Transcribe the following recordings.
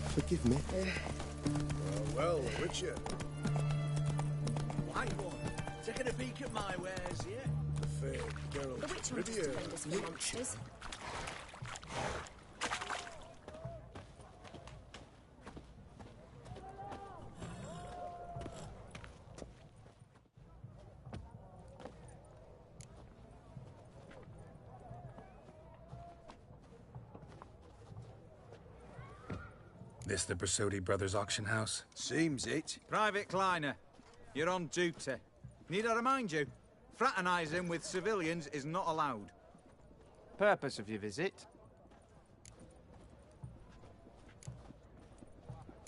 Forgive me. Well, Witcher. White one, taking a peek at my wares, yeah? The fair Geralt The witch hunters Rivia. defend us from monsters. This the Bersodi Brothers auction house? Seems it. Private Kleiner, you're on duty. Need I remind you, fraternizing with civilians is not allowed. Purpose of your visit?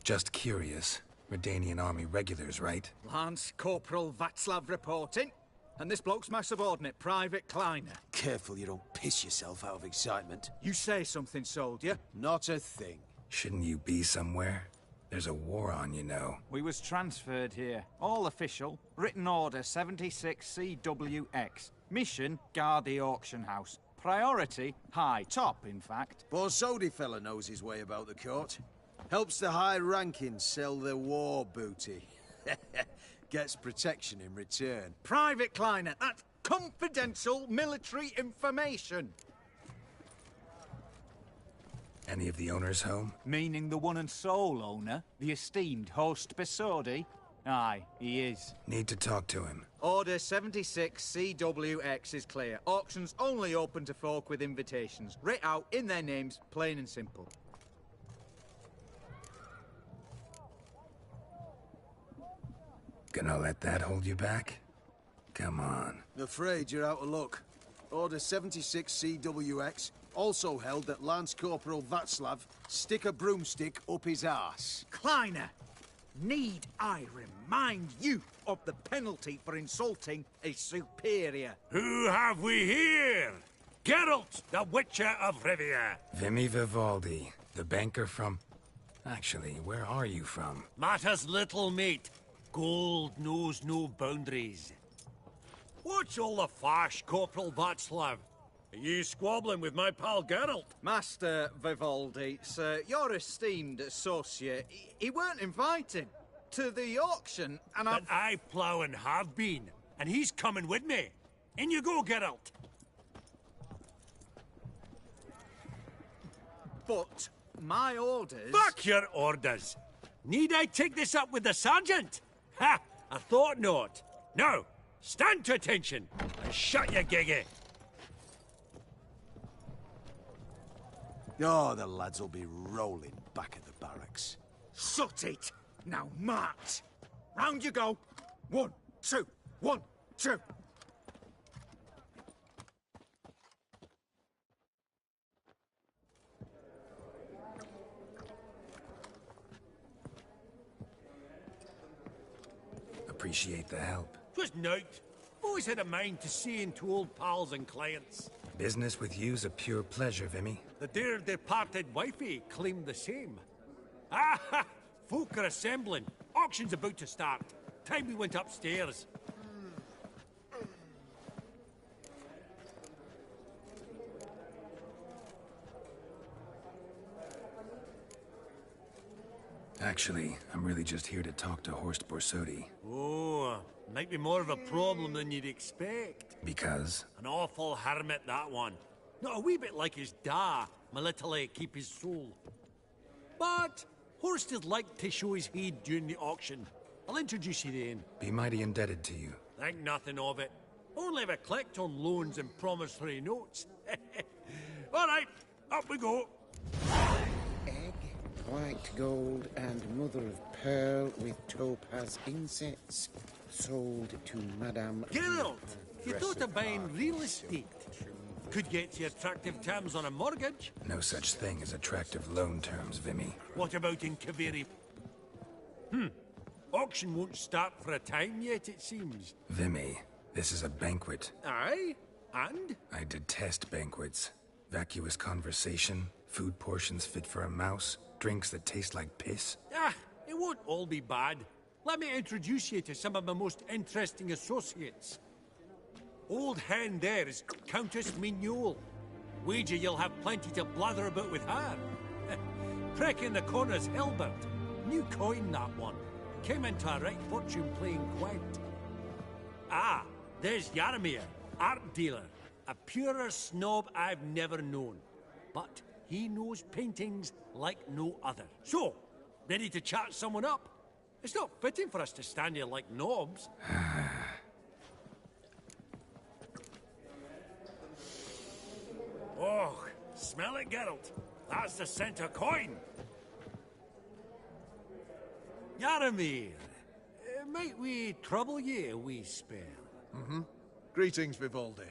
Just curious. Redanian army regulars, right? Lance Corporal Václav reporting. And this bloke's my subordinate, Private Kleiner. Careful you don't piss yourself out of excitement. You say something, soldier. Not a thing. Shouldn't you be somewhere? There's a war on, you know. We was transferred here. All official. Written order 76CWX. Mission, guard the auction house. Priority, high. Top, in fact. Borsodi fella knows his way about the court. Helps the high rankings sell their war booty. Gets protection in return. Private Kleiner, that's confidential military information. Any of the owners home? Meaning the one and sole owner, the esteemed host Bersodi? Aye, he is. Need to talk to him. Order 76CWX is clear. Auctions only open to folk with invitations. Writ out in their names, plain and simple. Gonna let that hold you back? Come on. Afraid you're out of luck. Order 76CWX also held that Lance Corporal Václav stick a broomstick up his arse. Kleiner, need I remind you of the penalty for insulting a superior? Who have we here? Geralt, the Witcher of Rivia. Vimy Vivaldi, the banker from... Actually, where are you from? Matters little, mate. Gold knows no boundaries. What's all the fash, Corporal Václav? Are you squabbling with my pal Geralt? Master Vivaldi, sir, your esteemed associate, he weren't invited to the auction, and But I plough and have been, and he's coming with me. In you go, Geralt. But my orders... Back your orders. Need I take this up with the sergeant? Ha! I thought not. Now, stand to attention and shut your giggy. Oh, the lads will be rolling back at the barracks. Shut it! Now march! Round you go! 1, 2, 1, 2! Appreciate the help. Just note. Always had a mind to seeing to old pals and clients. Business with you's a pure pleasure, Vimy. The dear departed wifey claimed the same. Ah! Folk are assembling. Auction's about to start. Time we went upstairs. Actually, I'm really just here to talk to Horst Borsodi. Oh, might be more of a problem than you'd expect. Because? An awful hermit, that one. Not a wee bit like his da, my little keep his soul. But Horst is like to show his head during the auction. I'll introduce you then. Be mighty indebted to you. Think nothing of it. Only ever collect on loans and promissory notes. All right, up we go. Egg, white gold, and mother of pearl with topaz insets. Sold to Madame... Geralt, you thought of buying real estate. Could get you attractive terms on a mortgage. No such thing as attractive loan terms, Vimy. What about in Kaveri? Auction won't start for a time yet, it seems. Vimy, this is a banquet. Aye? And? I detest banquets. Vacuous conversation, food portions fit for a mouse, drinks that taste like piss. Ah, it won't all be bad. Let me introduce you to some of my most interesting associates. Old hen there is Countess Mignole. Wager you'll have plenty to blather about with her. Preck in the corner's hellbound. New coin, that one. Came into a right fortune playing Gwent. Ah, there's Yaramir, art dealer. A purer snob I've never known. But he knows paintings like no other. So, ready to chat someone up? It's not fitting for us to stand here like knobs. Oh, smell it, Geralt. That's the center coin. Yaramir, might we trouble ye a wee spell? Greetings, Vivaldi.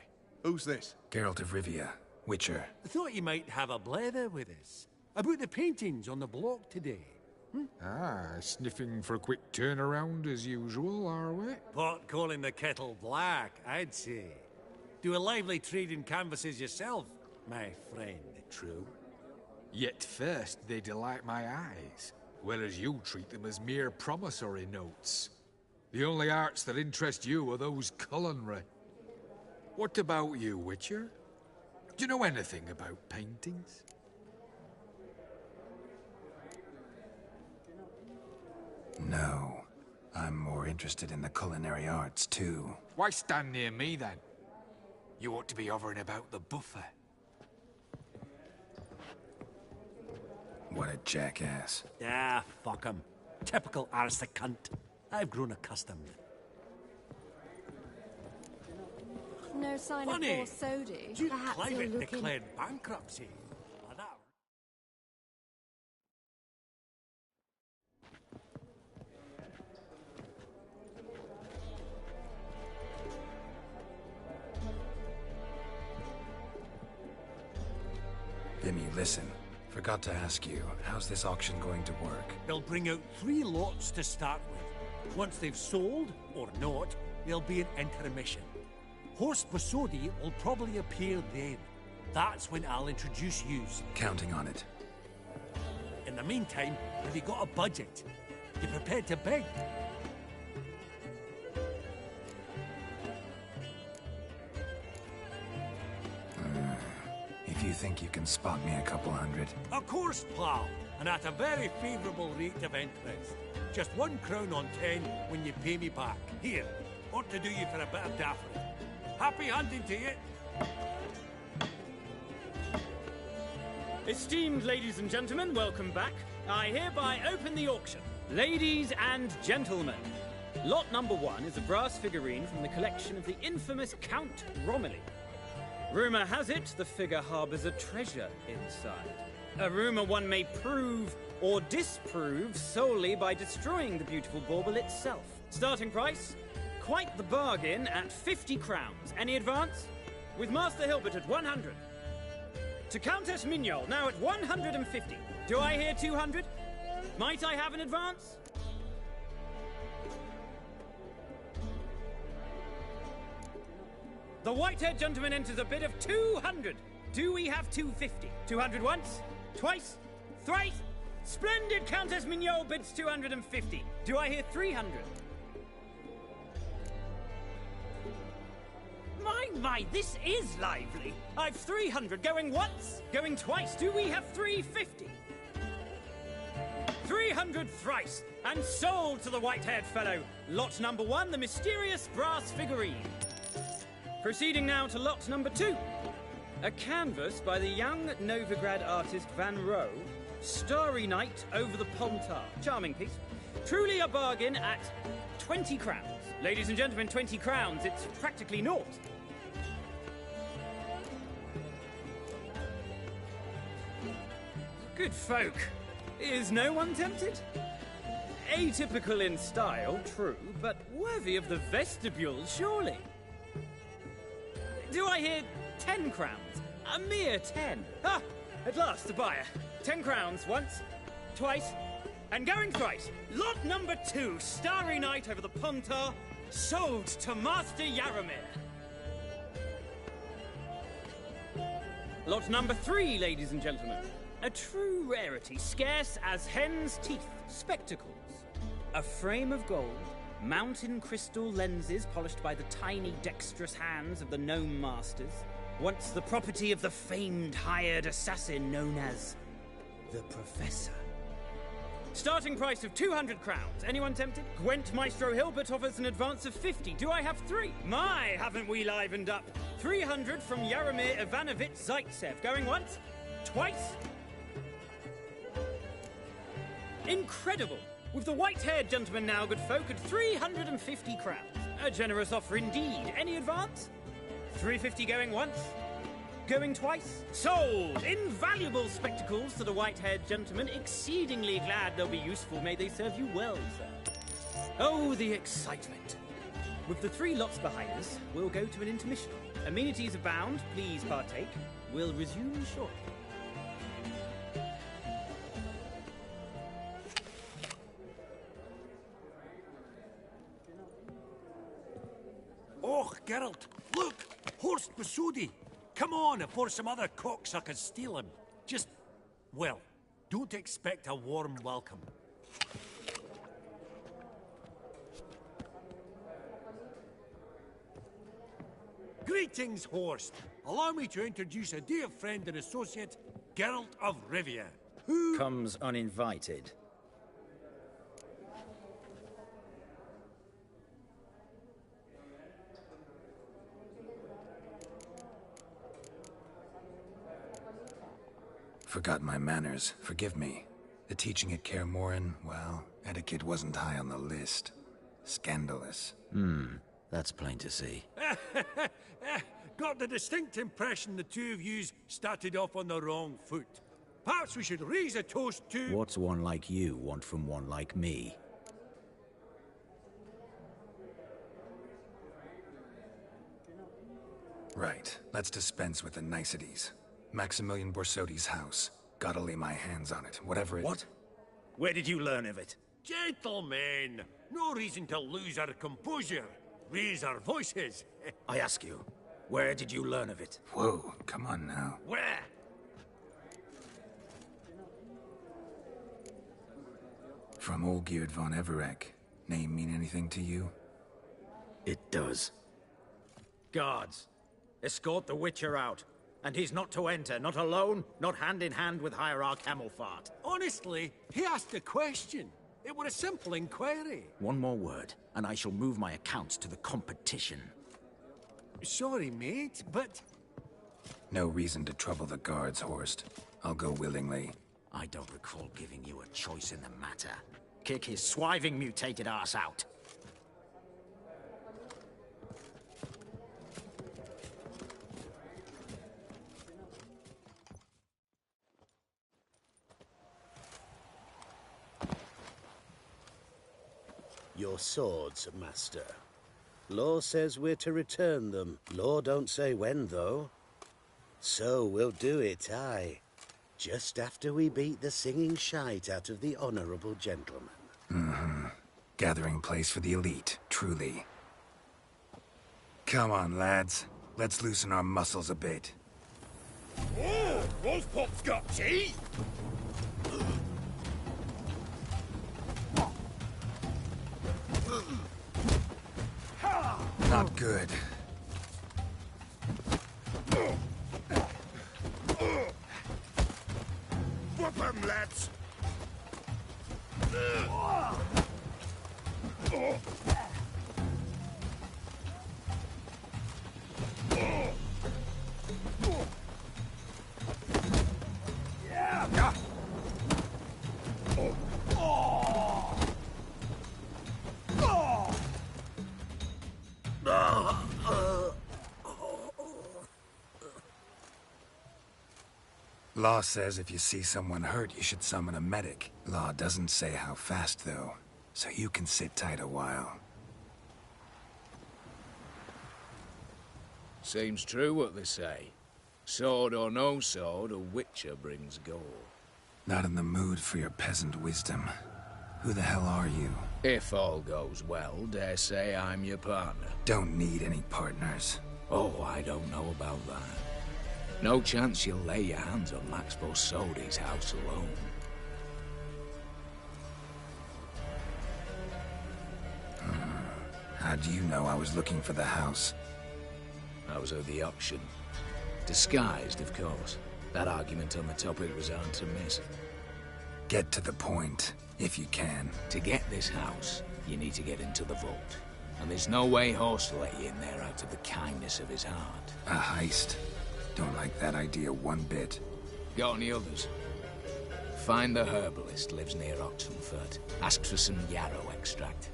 Who's this? Geralt of Rivia, Witcher. I thought you might have a blether with us. About the paintings on the block today. Sniffing for a quick turnaround as usual, are we? Pot calling the kettle black, I'd say. Do a lively trade in canvases yourself, my friend. True. Yet first they delight my eyes, whereas you treat them as mere promissory notes. The only arts that interest you are those culinary. What about you, Witcher? Do you know anything about paintings? No. I'm more interested in the culinary arts, too. Why stand near me, then? You ought to be hovering about the buffet. What a jackass. Ah, fuck him. Typical arse cunt. I've grown accustomed. No sign Funny. of poor Sodi. Duke Perhaps he'll Climate look in. declared bankruptcy. Now that- Vimy, listen. Forgot to ask you, how's this auction going to work? They'll bring out 3 lots to start with. Once they've sold, or not, there'll be an intermission. Horst Basodi will probably appear then. That's when I'll introduce yous. Counting on it. In the meantime, have you got a budget? You prepared to beg? If you think you can spot me a couple hundred. Of course, pal, and at a very favourable rate of interest. Just 1 crown on 10 when you pay me back. Here, ought to do you for a bit of daffodil. Happy hunting to you. Esteemed ladies and gentlemen, welcome back. I hereby open the auction. Ladies and gentlemen, lot number 1 is a brass figurine from the collection of the infamous Count Romilly. Rumour has it the figure harbours a treasure inside. A rumour one may prove or disprove solely by destroying the beautiful bauble itself. Starting price? Quite the bargain at 50 crowns. Any advance? With Master Hilbert at 100. To Countess Mignol, now at 150. Do I hear 200? Might I have an advance? The white-haired gentleman enters a bid of 200. Do we have 250? 200 once? Twice? Thrice? Splendid! Countess Mignol bids 250. Do I hear 300? My, this is lively. I've 300 going once, going twice. Do we have 350? 300 thrice, and sold to the white-haired fellow. Lot number 1, the mysterious brass figurine. Proceeding now to lot number 2. A canvas by the young Novigrad artist Van Rohe, Starry Night over the Pontar. Charming piece. Truly a bargain at 20 crowns. Ladies and gentlemen, 20 crowns, it's practically naught. Good folk. Is no one tempted? Atypical in style, true, but worthy of the vestibule, surely. Do I hear 10 crowns? A mere 10. Ah, at last, a buyer. 10 crowns once, twice, and going thrice. Lot number 2, Starry Night over the Pontar, sold to Master Yaramir. Lot number 3, ladies and gentlemen. A true rarity, scarce as hen's teeth. Spectacles. A frame of gold, mountain crystal lenses polished by the tiny, dexterous hands of the gnome masters. Once the property of the famed hired assassin known as the Professor. Starting price of 200 crowns. Anyone tempted? Gwent Maestro Hilbert offers an advance of 50. Do I have 3? My, haven't we livened up? 300 from Yaromir Ivanovich Zaitsev. Going once? Twice? Incredible! With the white-haired gentleman now, good folk, at 350 crowns. A generous offer indeed. Any advance? 350 going once? Going twice? Sold! Invaluable spectacles to the white-haired gentleman. Exceedingly glad they'll be useful. May they serve you well, sir. Oh, the excitement. With the 3 lots behind us, we'll go to an intermission. Amenities abound. Please partake. We'll resume shortly. Oh, Geralt, look! Horst Masudi! Come on, before some other cocksuckers steal him. Just, well, don't expect a warm welcome. Greetings, Horst. Allow me to introduce a dear friend and associate, Geralt of Rivia, who... Comes uninvited. Forgot my manners. Forgive me. The teaching at Kaer Morhen, well, etiquette wasn't high on the list. Scandalous. That's plain to see. Got the distinct impression the two of yous started off on the wrong foot. Perhaps we should raise a toast to... What's one like you want from one like me? Right. Let's dispense with the niceties. Maximilian Borsodi's house. Gotta lay my hands on it, whatever it... What? Where did you learn of it? Gentlemen, no reason to lose our composure. Raise our voices. I ask you, where did you learn of it? Whoa, come on now. Where? From Olgierd von Everec. Name mean anything to you? It does. Guards, escort the Witcher out. And he's not to enter, not alone, not hand in hand with Hierarch Hamelfart. Honestly, he asked a question. It were a simple inquiry. One more word, and I shall move my accounts to the competition. Sorry, mate, but... No reason to trouble the guards, Horst. I'll go willingly. I don't recall giving you a choice in the matter. Kick his swiving mutated ass out. Your swords, Master. Law says we're to return them. Law don't say when, though. So we'll do it, aye. Just after we beat the singing shite out of the honorable gentleman. Mm-hmm. Gathering place for the elite, truly. Come on, lads. Let's loosen our muscles a bit. Oh, Rosepop's got teeth! Not good. Whoop 'em, lads! Law says if you see someone hurt, you should summon a medic. Law doesn't say how fast, though, so you can sit tight a while. Seems true what they say. Sword or no sword, a Witcher brings gore. Not in the mood for your peasant wisdom. Who the hell are you? If all goes well, dare say I'm your partner. Don't need any partners. Oh, I don't know about that. No chance you'll lay your hands on Max Borsodi's house alone. How do you know I was looking for the house? I was at the auction. Disguised, of course. That argument on the topic was hard to miss. Get to the point, if you can. To get this house, you need to get into the vault. And there's no way Horst will let you in there out of the kindness of his heart. A heist. Don't like that idea one bit. Got any others? Find the herbalist, lives near Oxenfurt. Ask for some yarrow extract.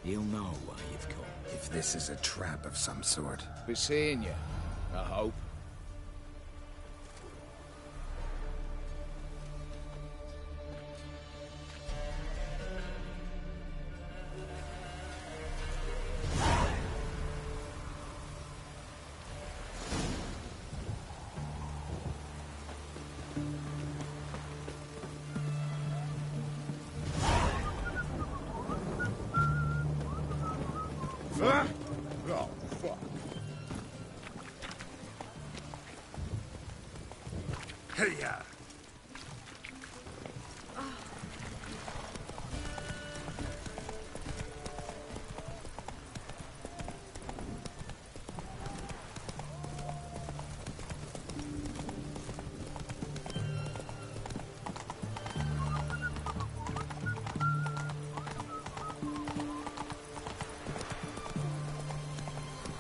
He'll know why you've come. If this is a trap of some sort. Be seeing you, I hope. Oh, fuck. Hey-ya!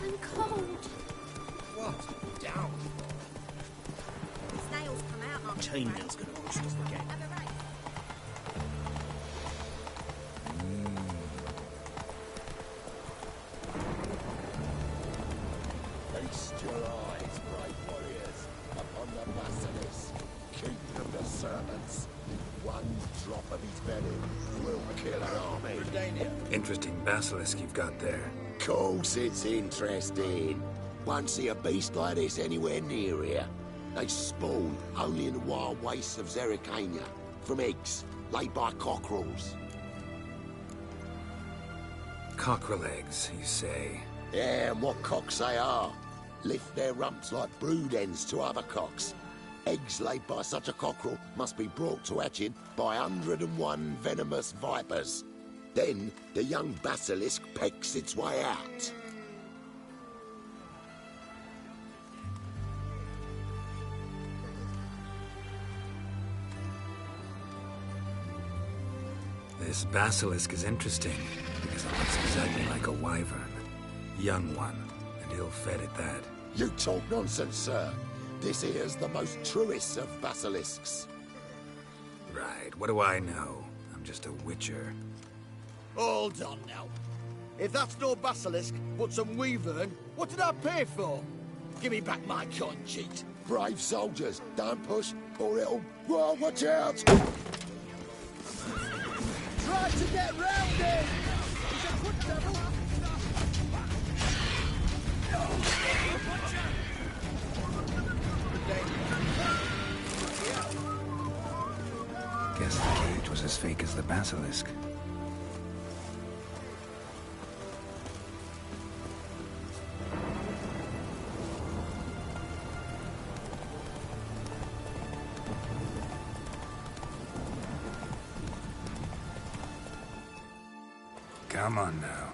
I'm cold. What? Down. Snails come out after Chainmail's gonna push us again. Feast your eyes, brave warriors, upon the basilisk, king of the servants. One drop of his venom will kill an army. Interesting basilisk you've got there. Course it's interesting. Won't see a beast like this anywhere near here. They spawn only in the wild wastes of Zerrikania, from eggs laid by cockerels. Cockerel eggs, you say? Yeah, and what cocks they are. Lift their rumps like brood hens to other cocks. Eggs laid by such a cockerel must be brought to hatching by 101 venomous vipers. Then, the young basilisk pecks its way out. This basilisk is interesting, because it looks exactly like a wyvern. Young one, and ill-fed at that. You talk nonsense, sir. This here's the most truest of basilisks. Right, what do I know? I'm just a witcher. Hold on now. If that's no basilisk, but some wyvern, what did I pay for? Give me back my coin, cheat. Brave soldiers, don't push, or it'll... Whoa, watch out! Try to get round it! He's a good devil! Guess the cage was as fake as the basilisk. Come on now.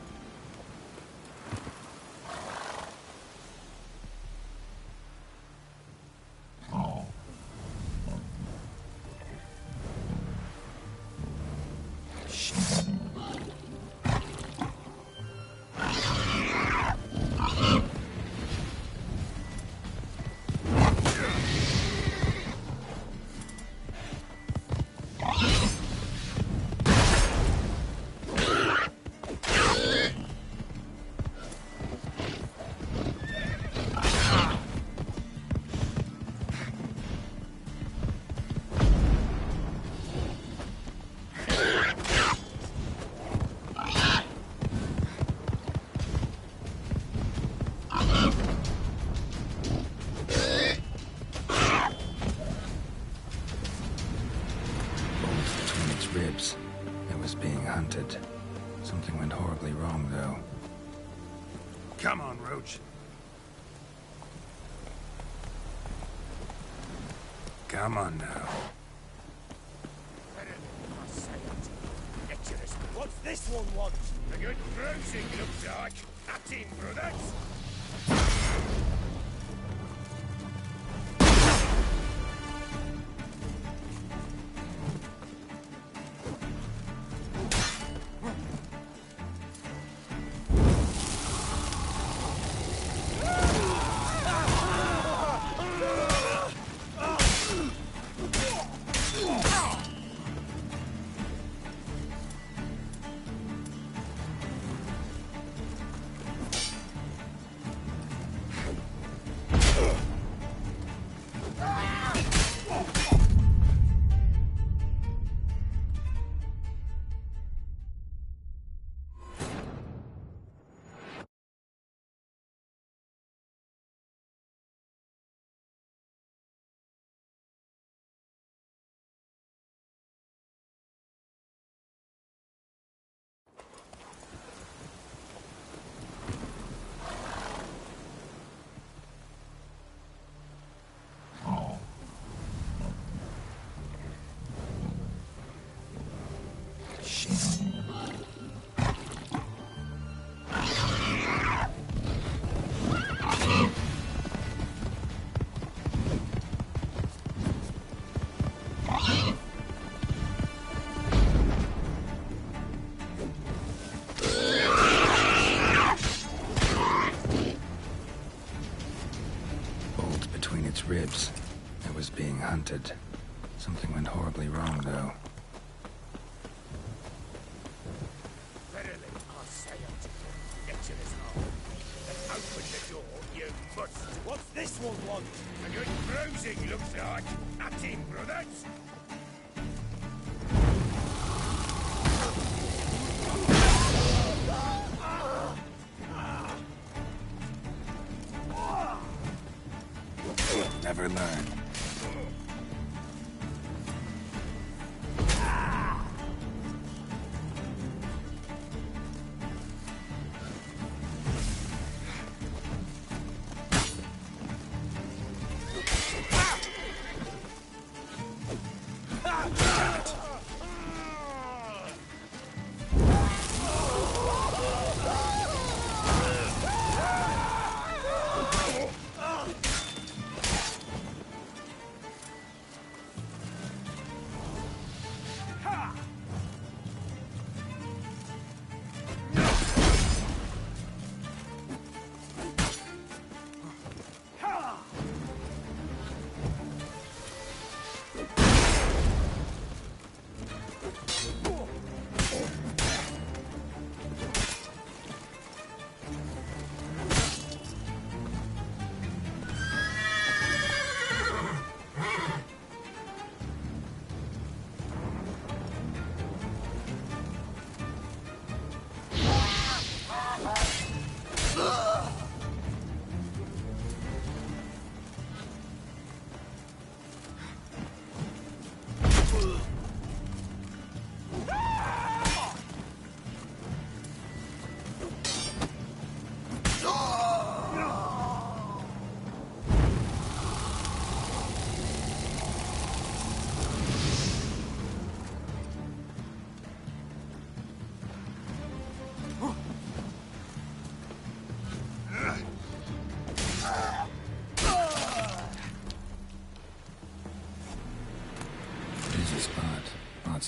Ribs. It was being hunted. Something went horribly wrong, though. Come on, Roach. Come on now. What's this one want? A good bruising, looks like. At him, brothers. natives. I was being hunted. Something went horribly wrong, though. Verily, I say unto you, get to this hole, and open the door, you must. What's this one want? A good bruising, looks like. At him, brothers. Never learn.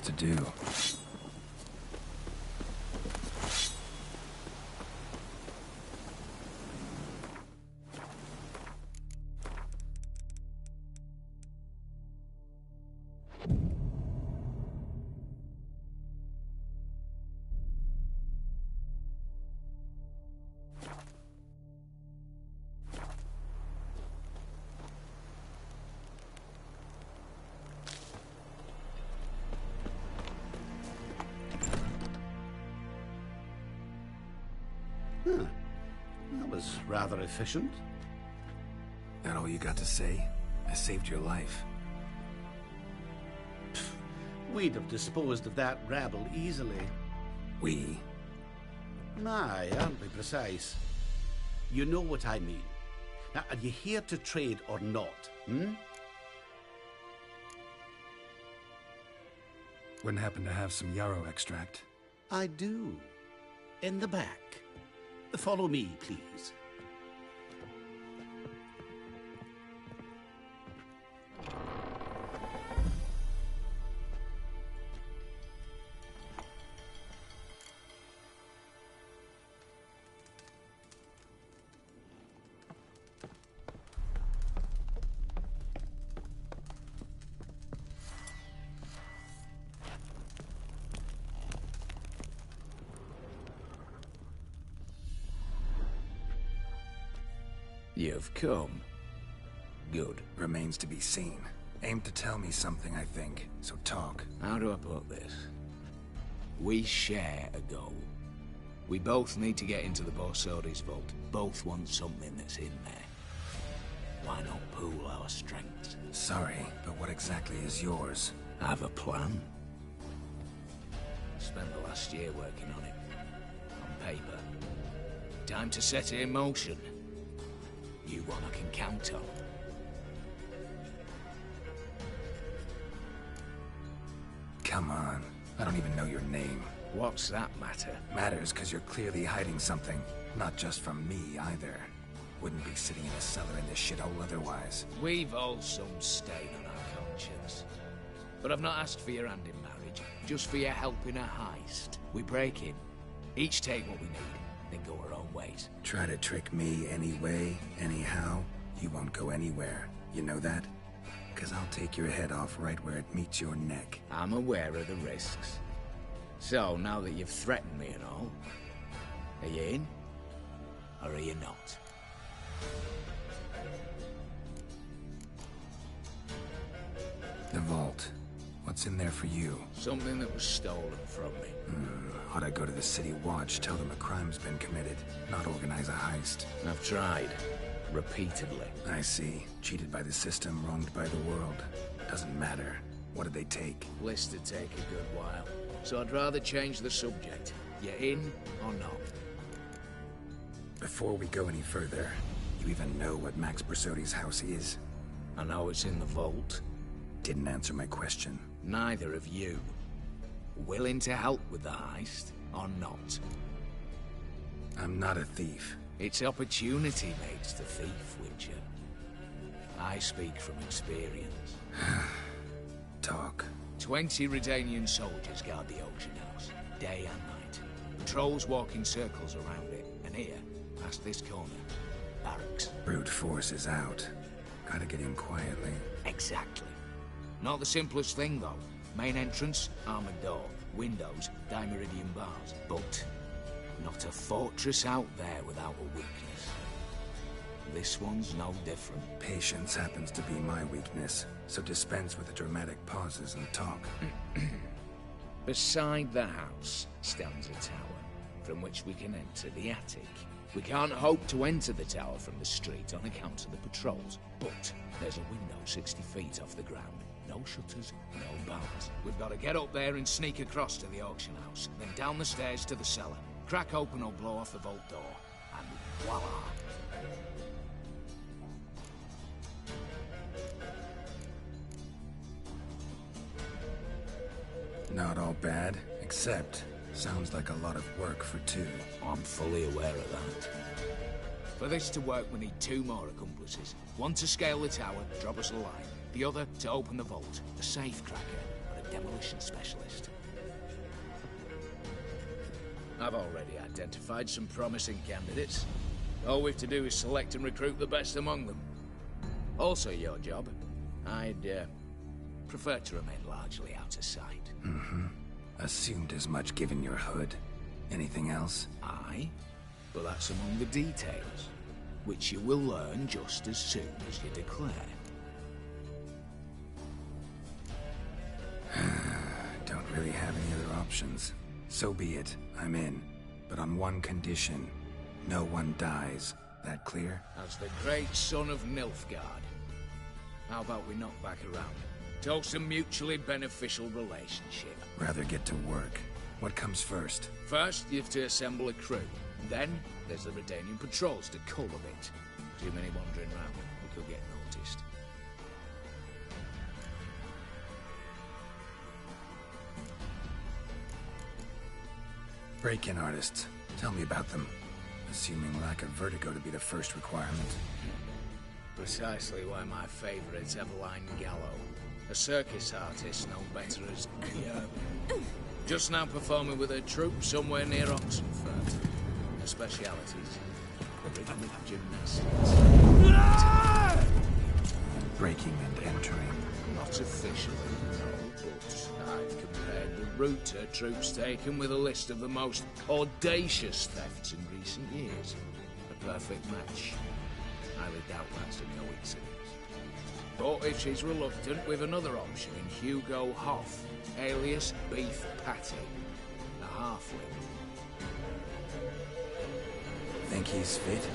To do. Huh. That was rather efficient. That all you got to say? I saved your life. We'd have disposed of that rabble easily. We? Aye, aren't we precise? You know what I mean. Now, are you here to trade or not, Wouldn't happen to have some yarrow extract? I do. In the back. Follow me, please. You've come. Good. Remains to be seen. Aim to tell me something, I think. So talk. How do I put this? We share a goal. We both need to get into the Borsodi's vault. Both want something that's in there. Why not pool our strengths? Sorry, but what exactly is yours? I have a plan. Spent the last year working on it. On paper. Time to set it in motion. You one I can count on. Come on. I don't even know your name. What's that matter? Matters because you're clearly hiding something. Not just from me, either. Wouldn't be sitting in a cellar in this shithole otherwise. We've all some stain on our conscience. But I've not asked for your hand in marriage, just for your help in a heist. We break in, each take what we need, then go our own ways. Try to trick me anyway, anyhow, you won't go anywhere. You know that? Because I'll take your head off right where it meets your neck. I'm aware of the risks. So, now that you've threatened me and all, are you in? Or are you not? The vault. What's in there for you? Something that was stolen from me. Ought I go to the City Watch, tell them a crime's been committed, not organize a heist? I've tried. Repeatedly. I see. Cheated by the system, wronged by the world. Doesn't matter. What did they take? List to take a good while. So I'd rather change the subject. You in or not? Before we go any further, you even know what Max Bersodi's house is? I know it's in the vault. Didn't answer my question. Neither of you. Willing to help with the heist, or not? I'm not a thief. It's opportunity makes the thief, Witcher. I speak from experience. Talk. 20 Redanian soldiers guard the auction house, day and night. Patrols walk in circles around it, and here, past this corner, barracks. Brute force is out. Gotta get in quietly. Exactly. Not the simplest thing, though. Main entrance, armored door. Windows, dimeridian bars. But not a fortress out there without a weakness. This one's no different. Patience happens to be my weakness, so dispense with the dramatic pauses and talk. Beside the house stands a tower, from which we can enter the attic. We can't hope to enter the tower from the street on account of the patrols, but there's a window 60 feet off the ground. No shutters, no bars. We've got to get up there and sneak across to the auction house, then down the stairs to the cellar. Crack open or blow off the vault door, and voila! Not all bad, except sounds like a lot of work for two. I'm fully aware of that. For this to work, we need 2 more accomplices. One to scale the tower, drop us a line. The other to open the vault, a safe cracker, and a demolition specialist. I've already identified some promising candidates. All we've to do is select and recruit the best among them. Also your job. I'd prefer to remain largely out of sight. Assumed as much given your hood. Anything else? Aye, but that's among the details, which you will learn just as soon as you declare. Don't really have any other options. So be it. I'm in. But on one condition. No one dies. That clear? As the great son of Nilfgaard. How about we knock back around? Toast a mutually beneficial relationship. Rather get to work. What comes first? First, you have to assemble a crew. Then, there's the Redanian patrols to cull a bit. Too many wandering round. We could get noticed. Break-in artists. Tell me about them. Assuming lack of vertigo to be the first requirement. Precisely why my favourite's Eveline Gallo. A circus artist known better as just now performing with her troupe somewhere near Oxenfurt. Her specialities, rhythmic gymnastics. Breaking and entering. Not officially, no, but I've compared the route her troupe's taken with a list of the most audacious thefts in recent years. A perfect match. Highly doubt that's a coincidence. But if she's reluctant, we've another option in Hugo Hoff, alias Beef Patty, a halfling. Think he's fit?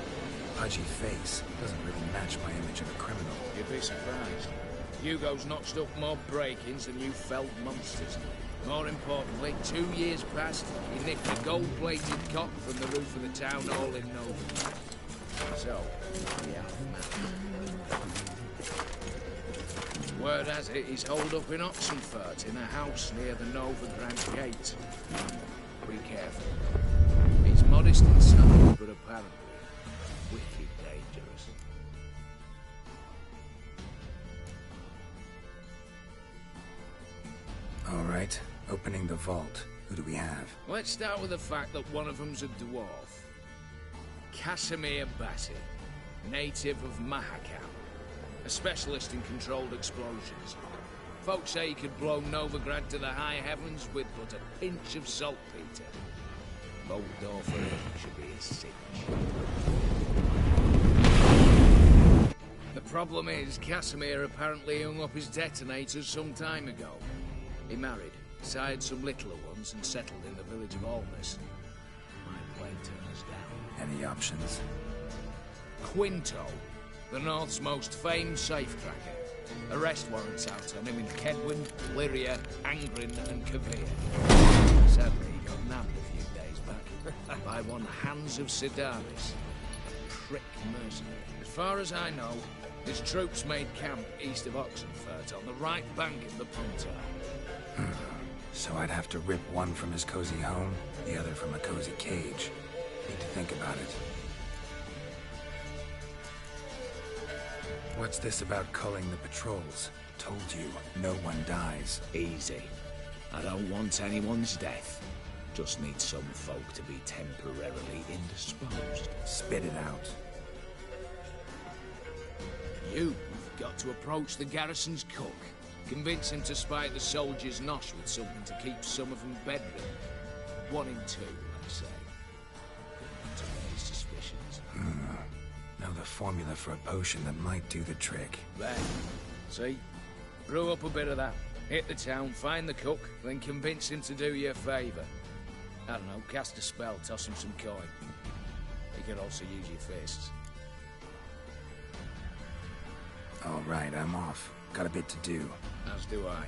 Pudgy face doesn't really match my image of a criminal. You'd be surprised. Hugo's notched up more break-ins than you felled monsters. More importantly, 2 years past, he nicked a gold-plated cock from the roof of the town hall in Nova. So, yeah, man. Word has it, he's holed up in Oxenfurt in a house near the Nova Grand Gate. Be careful. He's modest inside, but apparently wicked dangerous. All right, opening the vault. Who do we have? Let's start with the fact that one of them's a dwarf. Casimir Bassi, native of Mahakam. a specialist in controlled explosions. Folks say he could blow Novigrad to the high heavens with but a pinch of saltpeter. Bolt door for him should be a cinch. The problem is, Casimir apparently hung up his detonators some time ago. He married, sired some littler ones, and settled in the village of Almas. My plane turns down. Any options? Quinto, the North's most famed safecracker. Arrest warrants out on him in Kedwin, Lyria, Angrin, and Kavir. Sadly, he got nabbed a few days back by one Hans of Sidaris, a prick mercenary. As far as I know, his troops made camp east of Oxenfurt on the right bank of the Pontar. So I'd have to rip one from his cozy home, the other from a cozy cage. Need to think about it. What's this about culling the patrols? Told you, no one dies. Easy. I don't want anyone's death. Just need some folk to be temporarily indisposed. Spit it out. You've got to approach the garrison's cook. Convince him to spy the soldiers' nosh with something to keep some of them bedridden. 1 in 2, let's say. To raise suspicions. Know the formula for a potion that might do the trick. There. See? Brew up a bit of that. Hit the town, find the cook, then convince him to do you a favour. I don't know, cast a spell, toss him some coin. You could also use your fists. All right, I'm off. Got a bit to do. As do I.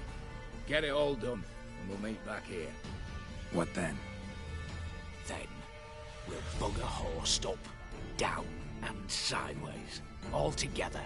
Get it all done, and we'll meet back here. What then? Then, we'll bugger horsed up, down, and sideways. All together.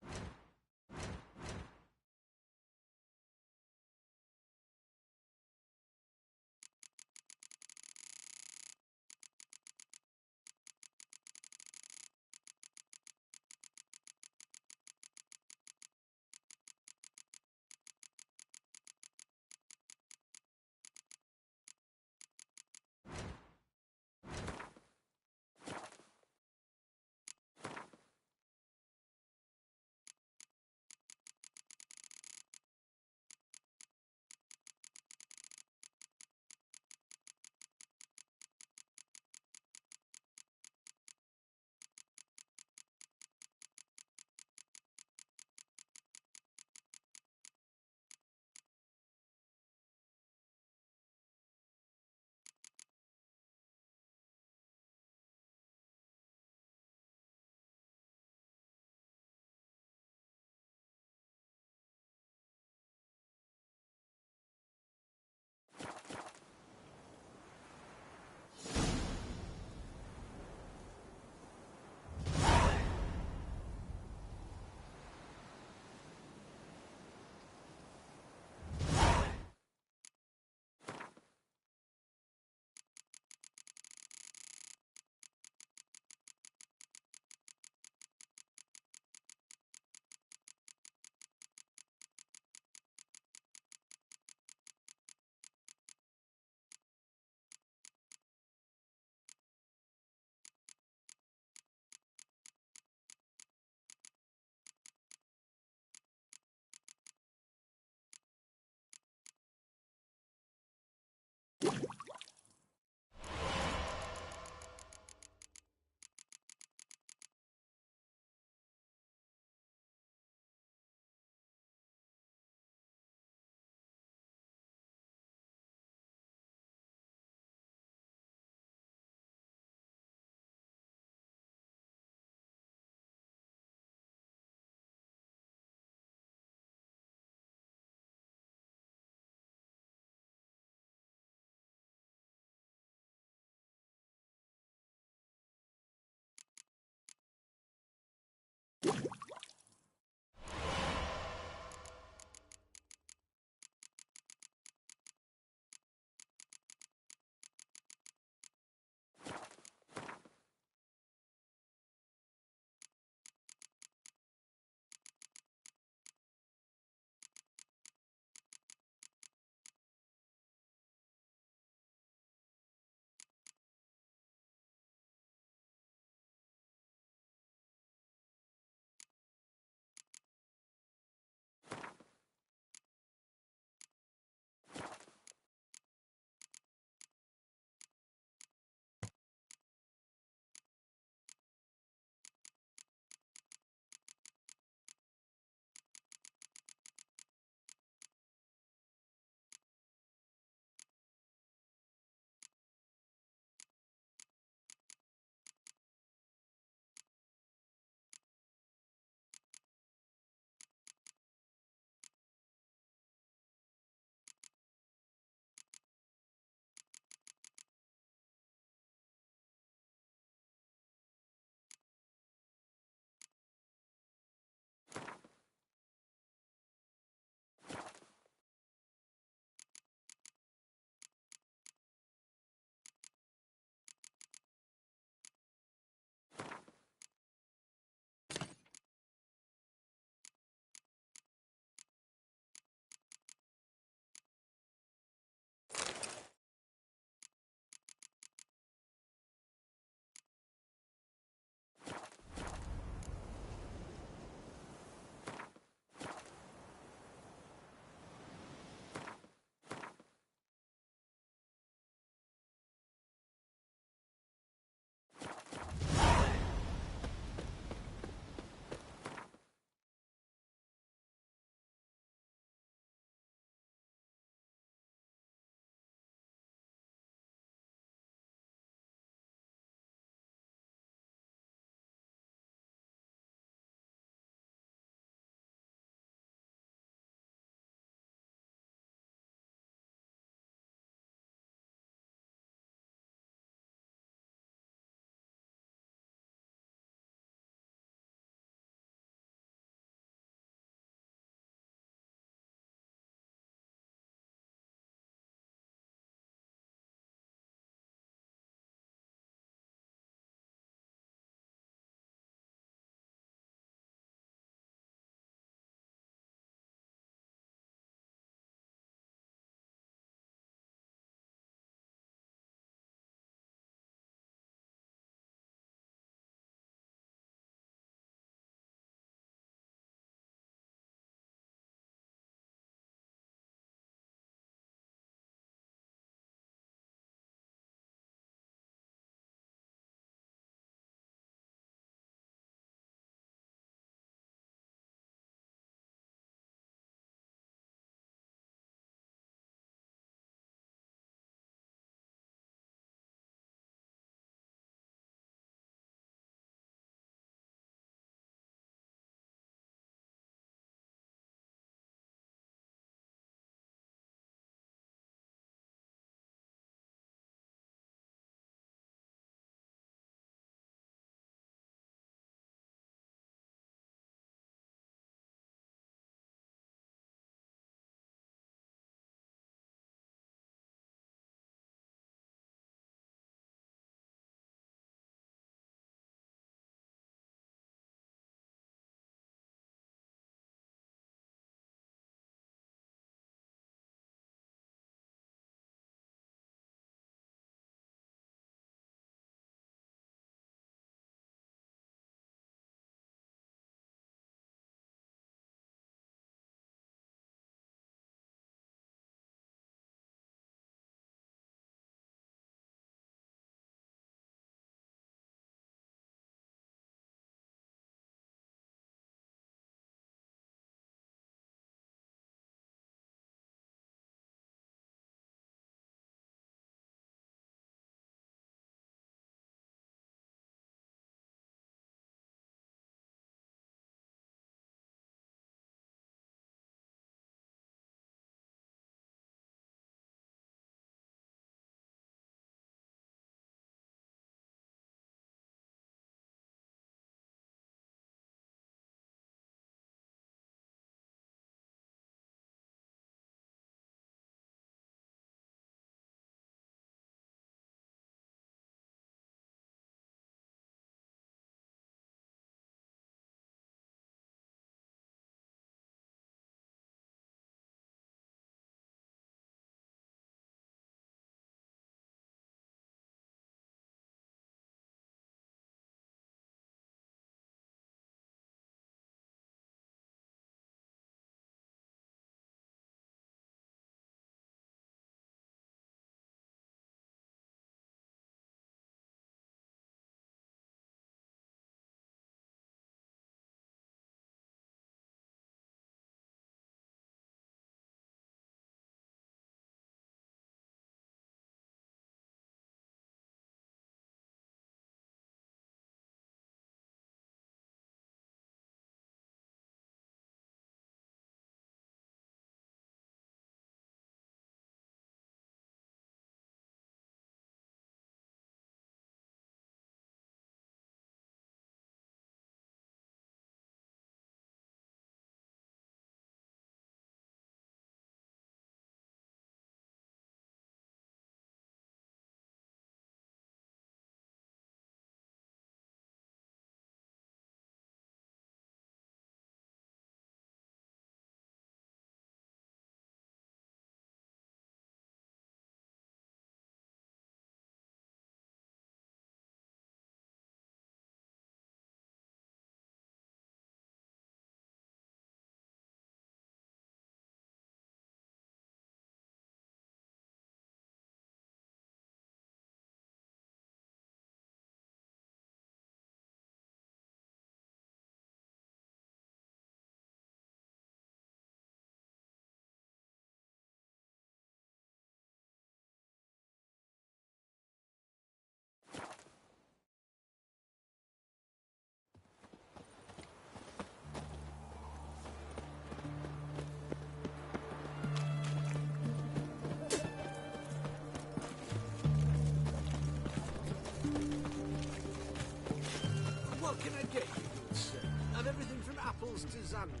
can I get you, good sir? Have everything from apples to Xander.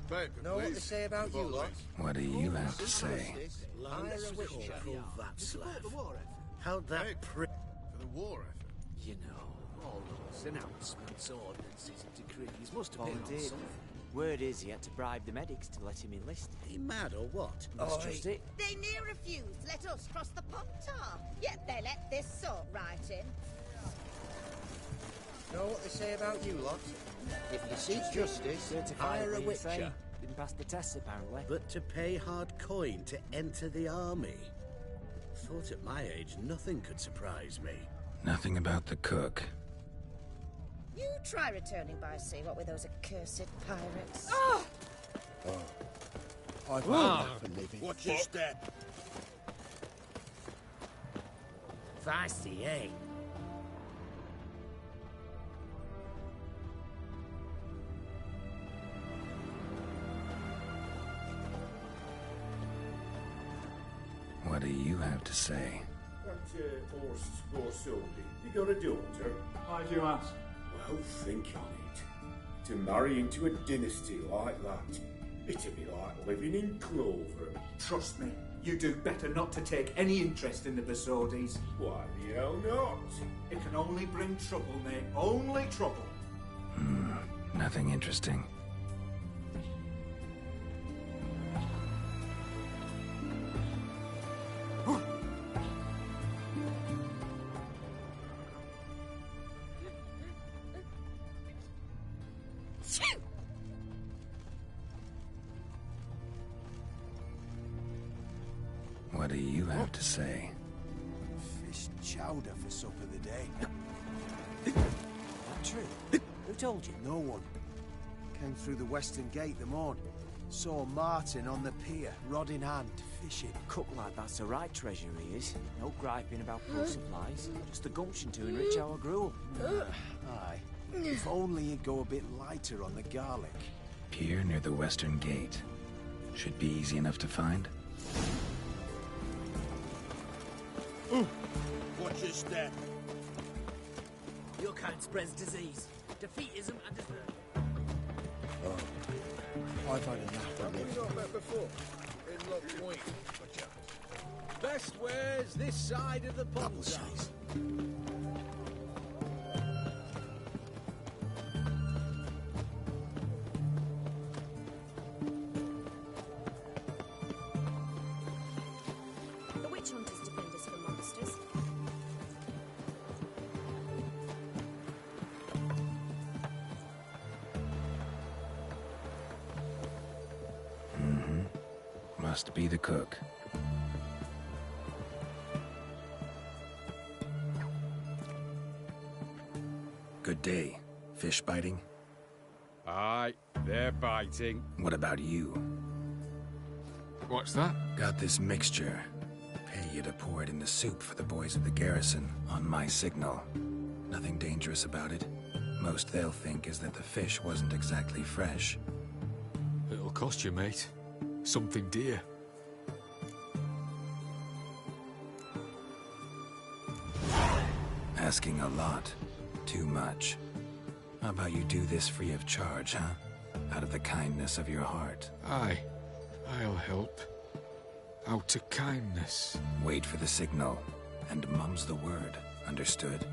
Paper, Know what they say about you lot? What do you have to say? Lance Corporal Václav. How'd that For the war effort. You know, all those announcements, ordinances, and decrees must have been on Volunteered. something. Word is he had to bribe the medics to let him enlist. He mad or what? That's just it. They near refused to let us cross the Pontar, yet they let this sort right in. Know what they say about you lot? If you seek justice, Certified hire a what you say. witcher. Didn't pass the tests, apparently. But to pay hard coin to enter the army? Thought at my age nothing could surprise me. Nothing about the cook. You try returning by sea, what with those accursed pirates. Oh! I've had enough of living. Watch your step. Feisty, eh? What do you have to say? That Horst Borsodi, you got a daughter? Why do you ask? Well, think on it. To marry into a dynasty like that, it'd be like living in clover. Trust me, you do better not to take any interest in the Besodis. Why the hell not? It can only bring trouble, mate. Only trouble. Nothing interesting. What do you have to say? Fish chowder for supper the day. Not true. Who told you? No one. Came through the western gate the morn. Saw Martin on the pier, rod in hand, fishing. Cook like that's the right treasure he is. No griping about poor supplies. Just the gumption to enrich our gruel. Aye. If only he'd go a bit lighter on the garlic. Pier near the western gate. Should be easy enough to find. Watch your step. Your kind spreads disease. Defeatism and despair. I've had enough of living. Not met before. In Loch Point, perchance. Best wares this side of the pond. The witch hunters defend us from monsters. Must be the cook. Good day. Fish biting? Aye, they're biting. What about you? What's that? Got this mixture. Pay you to pour it in the soup for the boys of the garrison on my signal. Nothing dangerous about it. Most they'll think is that the fish wasn't exactly fresh. It'll cost you, mate. Something dear. Asking a lot. Too much. How about you do this free of charge, huh? Out of the kindness of your heart. Aye, I'll help. Out of kindness. Wait for the signal, and mum's the word. Understood?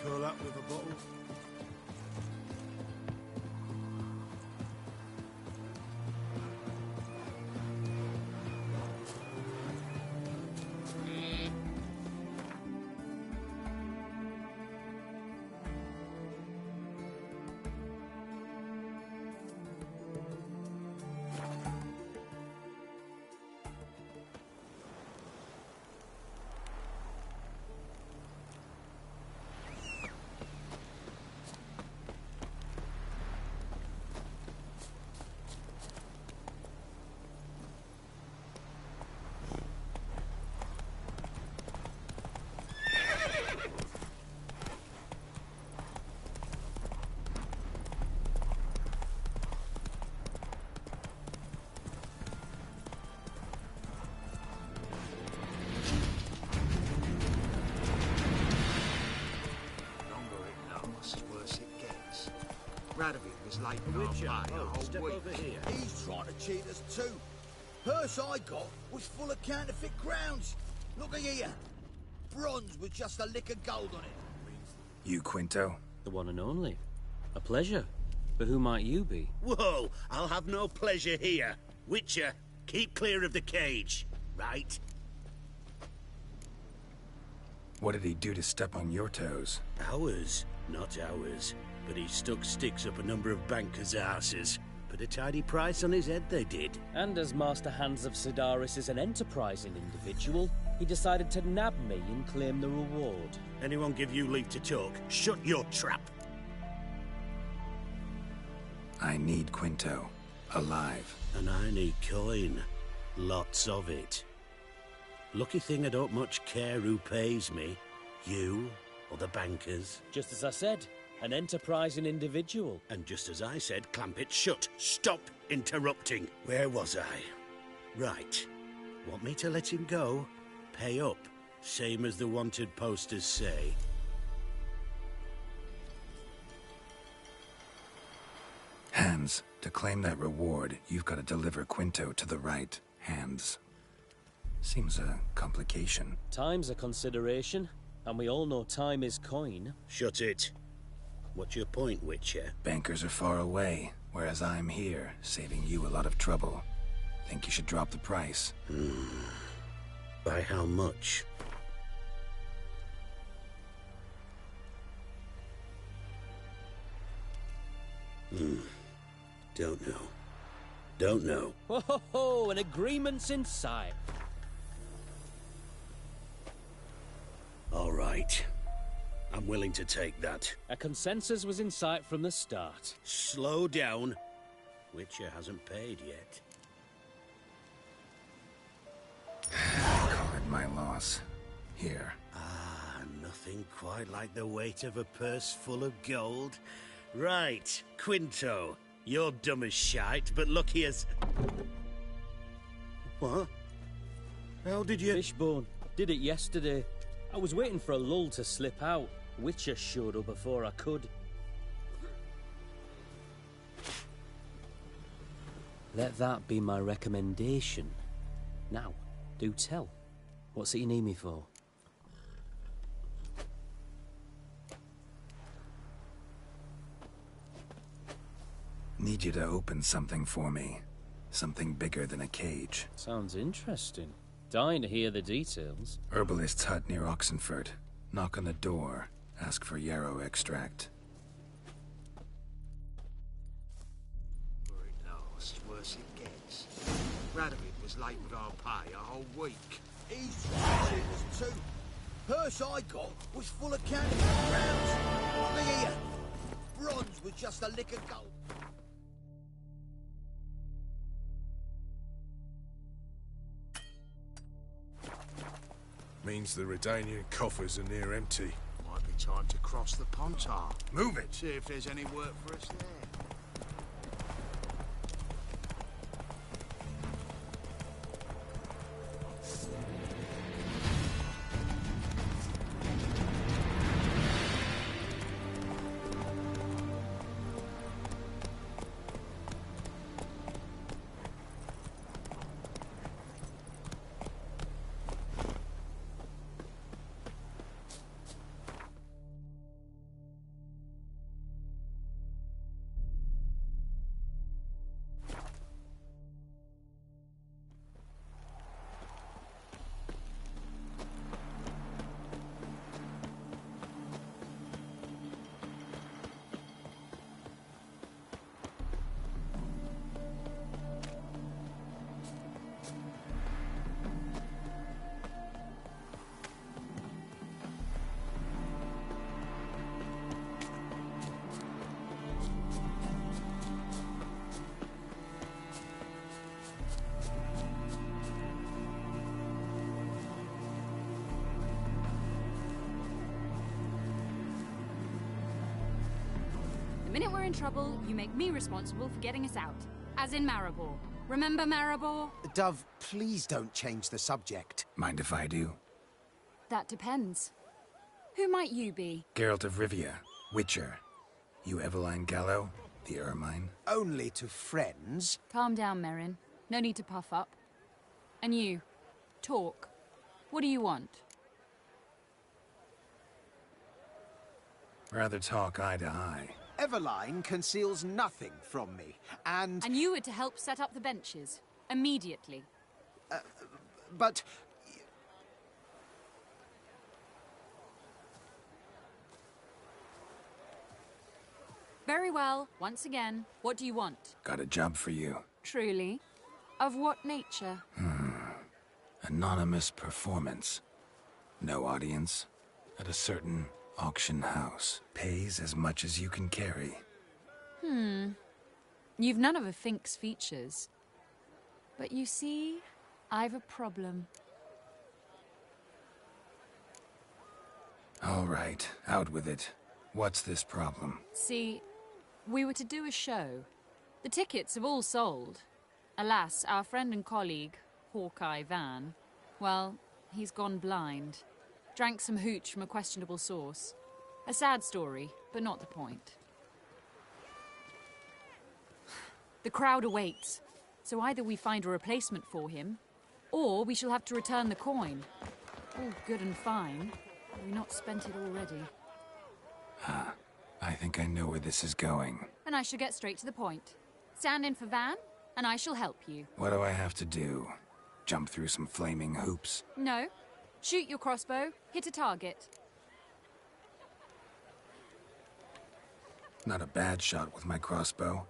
Fill that with a bottle. Radovid was late in our pay a whole week. He's trying to cheat us too. Purse I got was full of counterfeit crowns. Look at here. Bronze with just a lick of gold on it. You, Quinto? The one and only. A pleasure. But who might you be? Whoa, I'll have no pleasure here. Witcher, keep clear of the cage, right? What did he do to step on your toes? Ours, not ours. But he stuck sticks up a number of bankers' asses. Put a tidy price on his head, they did. And as Master Hans of Sidaris is an enterprising individual, he decided to nab me and claim the reward. Anyone give you leave to talk? Shut your trap! I need Quinto. Alive. And I need coin. Lots of it. Lucky thing I don't much care who pays me. You or the bankers. Just as I said. An enterprising individual. And just as I said, clamp it shut. Stop interrupting. Where was I? Right. Want me to let him go? Pay up. Same as the wanted posters say. Hands, to claim that reward, you've got to deliver Quinto to the right hands. Seems a complication. Time's a consideration, and we all know time is coin. Shut it. What's your point, Witcher? Bankers are far away, whereas I'm here, saving you a lot of trouble. Think you should drop the price? By how much? Don't know. Don't know. Ho ho ho! An agreement's in sight. All right. I'm willing to take that. A consensus was in sight from the start. Slow down. Witcher hasn't paid yet. Call it my loss. Here. Ah, nothing quite like the weight of a purse full of gold. Right, Quinto. You're dumb as shite, but lucky as... What? How did you... Fishbone. Did it yesterday. I was waiting for a lull to slip out. Witcher showed up before I could. Let that be my recommendation. Now, do tell. What's it you need me for? Need you to open something for me. Something bigger than a cage. Sounds interesting. Dying to hear the details. Herbalist's hut near Oxenford. Knock on the door. Ask for yarrow extract. Where it lasts, worse it gets. Radovid was late with our pay a whole week. He's trying to cheat us too. Purse I got was full of counterfeit crowns. Look at here. Bronze with just a lick of gold. Means the Redanian coffers are near empty. Might be time to cross the Pontar. Move it! See if there's any work for us there. minute we're in trouble, you make me responsible for getting us out. As in Maribor. Remember Maribor? Dove, please don't change the subject. Mind if I do? That depends. Who might you be? Geralt of Rivia, Witcher. You Eveline Gallo, the Ermine? Only to friends. Calm down, Merrin. No need to puff up. And you, talk. What do you want? Rather talk eye to eye. Eveline conceals nothing from me, and... And you were to help set up the benches. Immediately. But... Very well. Once again, what do you want? Got a job for you. Truly? Of what nature? Anonymous performance. No audience. At a certain auction house. Pays as much as you can carry. You've none of a Fink's features. But you see, I've a problem. All right, out with it. What's this problem? See, we were to do a show. The tickets have all sold. Alas, our friend and colleague, Hawkeye Van, well, he's gone blind. Drank some hooch from a questionable source. A sad story, but not the point. The crowd awaits, so either we find a replacement for him, or we shall have to return the coin. All good and fine. Have we not spent it already? I think I know where this is going. And I shall get straight to the point. Stand in for Van, and I shall help you. What do I have to do? Jump through some flaming hoops? No. Shoot your crossbow, hit a target. Not a bad shot with my crossbow.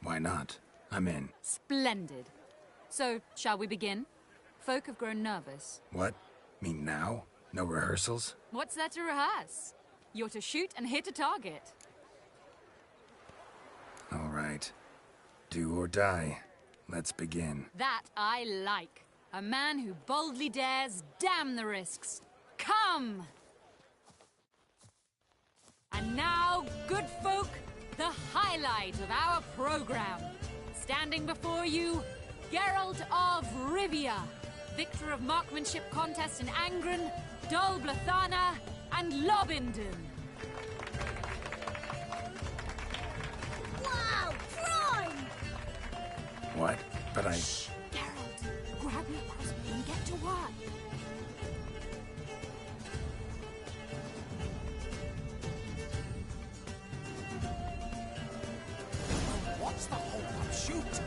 Why not? I'm in. Splendid. So, shall we begin? Folk have grown nervous. What? Mean now? No rehearsals? What's there to rehearse? You're to shoot and hit a target. All right. Do or die. Let's begin. That I like. A man who boldly dares, damn the risks. Come! And now, good folk, the highlight of our program. Standing before you, Geralt of Rivia, victor of marksmanship contests in Angren, Dol Blathana, and Lobindon. Wow, prime! What? But I... Shh, Geralt, grab your crossbow and get to work. What's the hold-up? Shoot!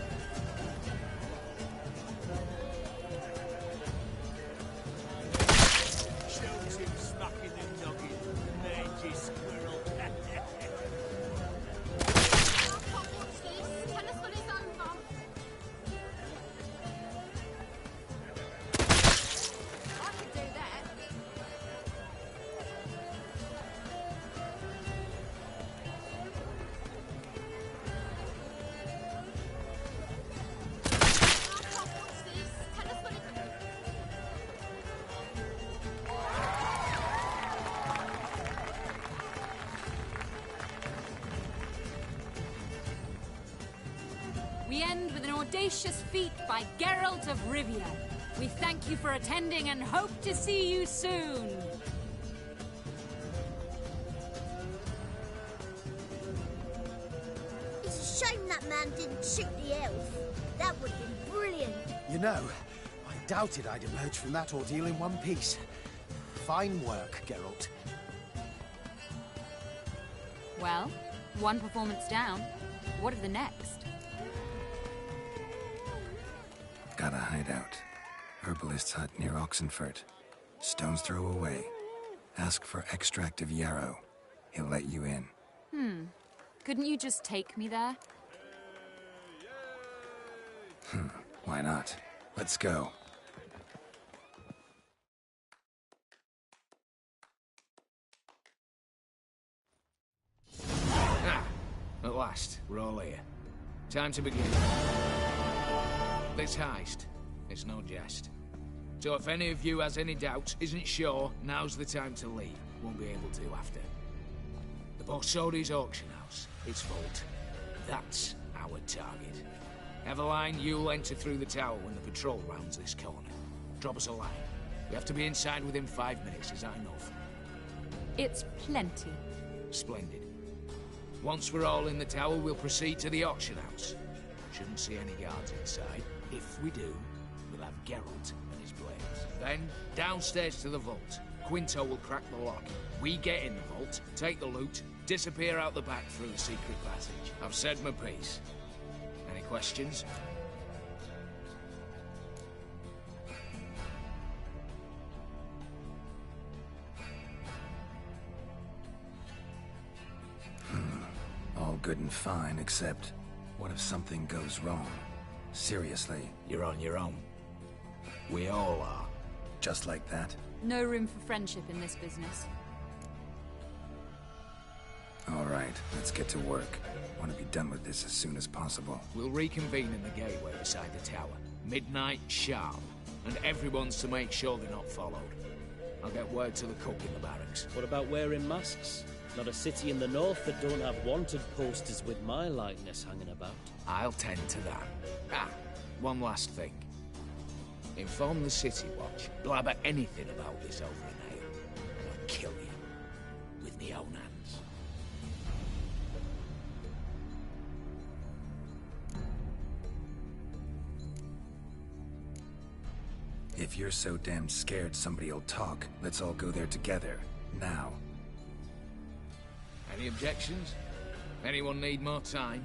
Shows him smacking the noggin, mangy squirrel. We end with an audacious feat by Geralt of Rivia. We thank you for attending and hope to see you soon. It's a shame that man didn't shoot the elf. That would have been brilliant. You know, I doubted I'd emerge from that ordeal in one piece. Fine work, Geralt. Well, one performance down. What of the next? Got a hideout. Herbalist's hut near Oxenfurt. Stone's throw away. Ask for extract of yarrow. He'll let you in. Couldn't you just take me there? Why not? Let's go. At last, we're all here. Time to begin. This heist, it's no jest. So if any of you has any doubts, isn't sure, now's the time to leave. Won't be able to after. The Borsodi's auction house. its vault. That's our target. Eveline, you'll enter through the tower when the patrol rounds this corner. Drop us a line. We have to be inside within 5 minutes, is that enough? It's plenty. Splendid. Once we're all in the tower, we'll proceed to the auction house. Shouldn't see any guards inside. If we do, we'll have Geralt and his blades. Then, downstairs to the vault. Quinto will crack the lock. We get in the vault, take the loot, disappear out the back through the secret passage. I've said my piece. Any questions? All good and fine, except what if something goes wrong? Seriously. You're on your own. We all are. Just like that? No room for friendship in this business. All right, let's get to work. Want to be done with this as soon as possible. We'll reconvene in the gateway beside the tower. Midnight sharp. And everyone's to make sure they're not followed. I'll get word to the cook in the barracks. What about wearing masks? Not a city in the north that don't have wanted posters with my likeness hanging about. I'll tend to that. Ah, one last thing. Inform the City Watch. Blabber anything about this over in Ale, and I'll kill you. With me own hands. If you're so damn scared somebody'll talk, let's all go there together. Now. Any objections? Anyone need more time?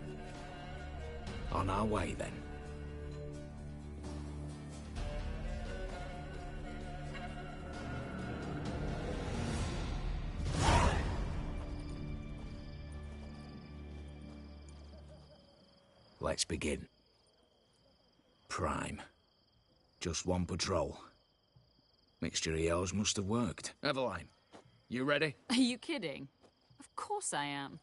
On our way, then. Let's begin. Prime. Just one patrol. Mixture of yours must have worked. Eveline, you ready? Are you kidding? Of course I am.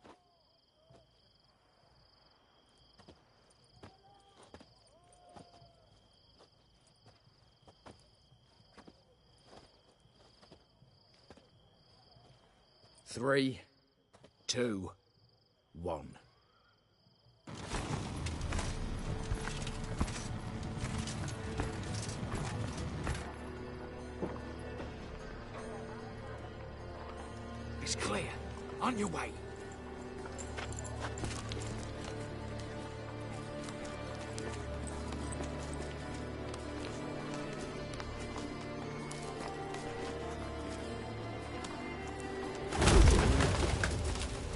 Three, 2, 1. It's clear. On your way.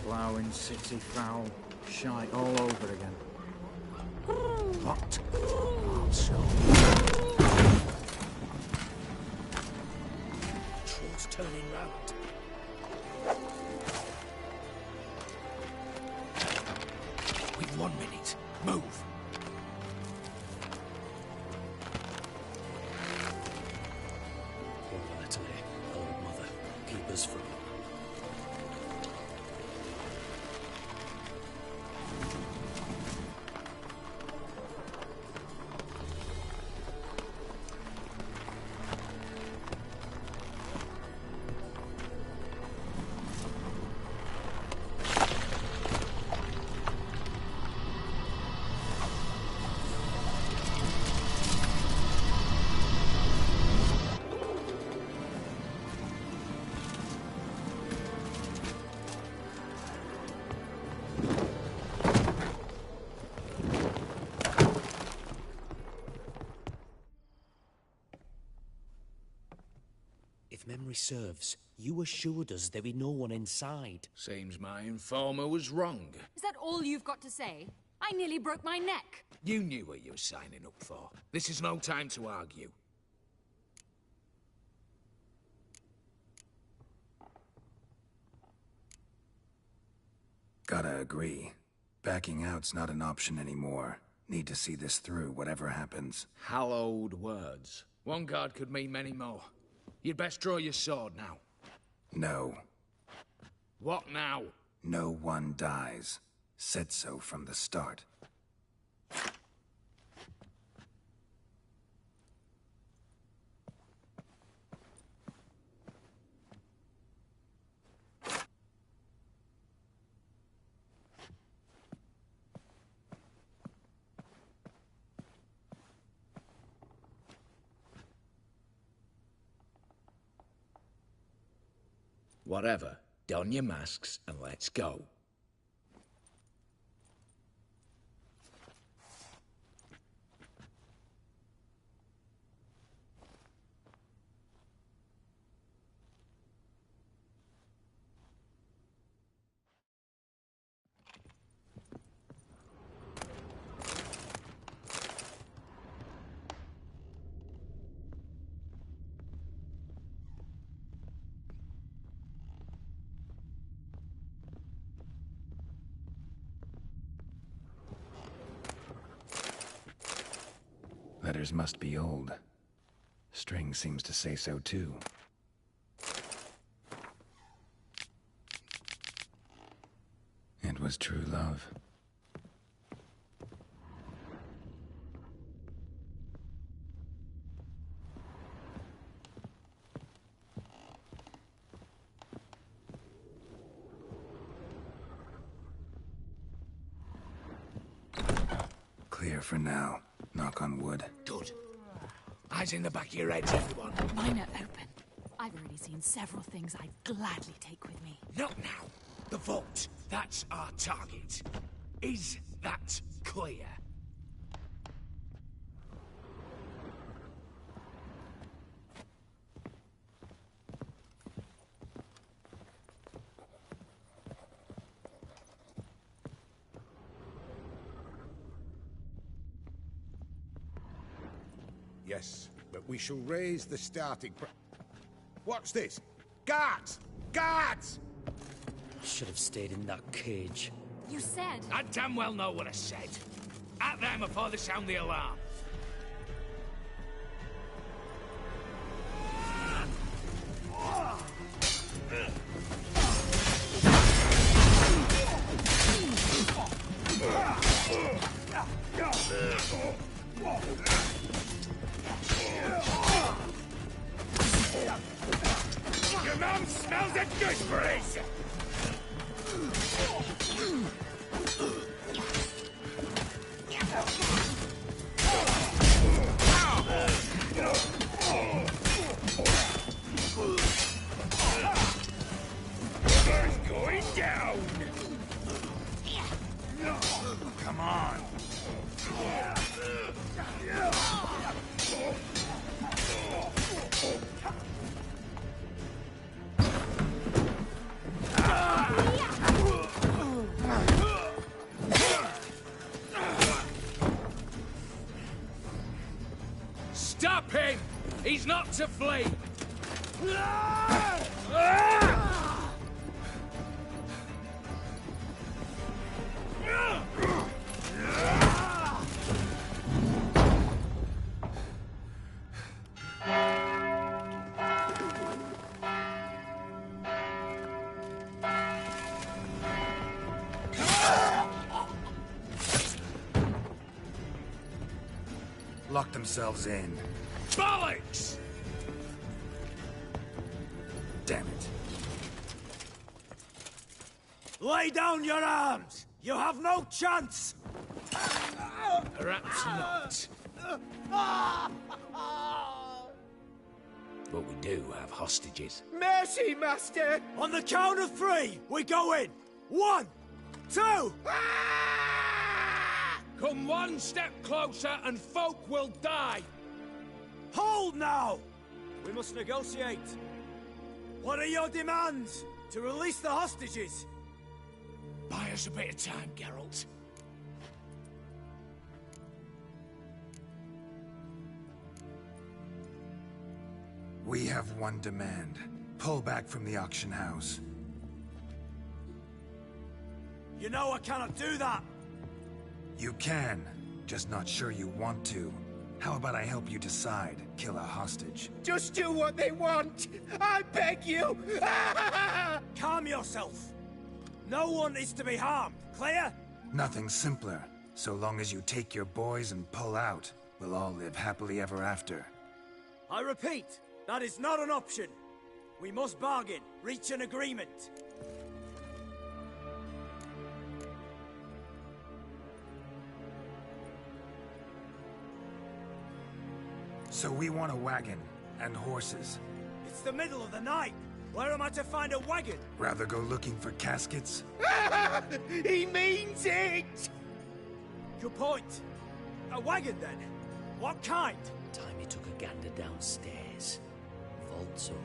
Ploughing city foul. Shite all over again. What? Also. Troll's turning round. We've 1 minute. Move. Poor Natalie, old mother. Keep us from. If memory serves, you assured us there be no one inside. Seems my informer was wrong. Is that all you've got to say? I nearly broke my neck. You knew what you were signing up for. This is no time to argue. Gotta agree. Backing out's not an option anymore. Need to see this through, whatever happens. Hallowed words. One guard could mean many more. You'd best draw your sword now. No. What now? No one dies. Said so from the start. Whatever, don your masks and let's go. Letters must be old. String seems to say so too. It was true love. Clear for now. Knock on wood. Good. Eyes in the back of your heads, everyone. Mine are open. I've already seen several things I'd gladly take with me. Not now. The vault. That's our target. Is that clear? Yes, but we shall raise the starting What's this? Guards! Guards! I should have stayed in that cage. You said... I damn well know what I said. At them before they sound the alarm. Your mom smells a gooseberries! River's going down! Come on! Stop him! He's not to flee! Lock themselves in. Bollocks! Damn it. Lay down your arms! You have no chance! Perhaps not. But we do have hostages. Mercy, Master! On the count of three, we go in! 1, 2! Come one step closer and folk will die! Hold now! We must negotiate. What are your demands? To release the hostages? Buy us a bit of time, Geralt. We have one demand. Pull back from the auction house. You know I cannot do that! You can, just not sure you want to. How about I help you decide? Kill a hostage. Just do what they want! I beg you! Calm yourself! No one is to be harmed, clear? Nothing simpler. So long as you take your boys and pull out, we'll all live happily ever after. I repeat, that is not an option. We must bargain, reach an agreement. So we want a wagon and horses. It's the middle of the night. Where am I to find a wagon? Rather go looking for caskets? He means it! Good point. A wagon, then? What kind? Time he took a gander downstairs. Vault's open.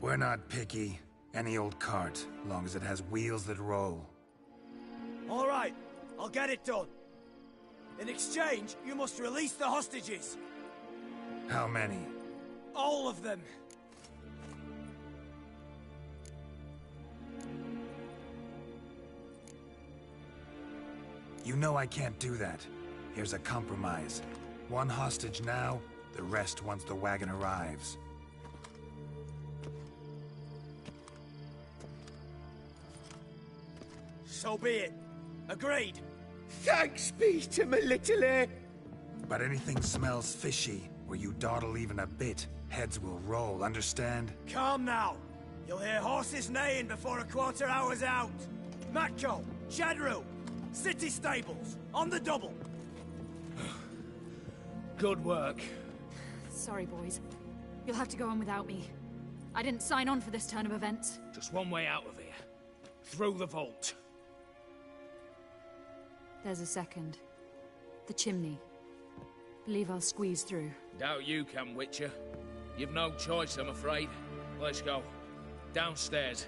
We're not picky. Any old cart, long as it has wheels that roll. All right, I'll get it done. In exchange, you must release the hostages. How many? All of them. You know I can't do that. Here's a compromise. One hostage now, the rest once the wagon arrives. So be it. Agreed. Thanks be to my little But anything smells fishy, or you dawdle even a bit, heads will roll, understand? Calm now. You'll hear horses neighing before a quarter hour's out. Matco, Shadru, city stables, on the double. Good work. Sorry, boys. You'll have to go on without me. I didn't sign on for this turn of events. Just one way out of here. Through the vault. There's a second. The chimney. Believe I'll squeeze through. Doubt you can, Witcher. You've no choice, I'm afraid. Let's go. Downstairs.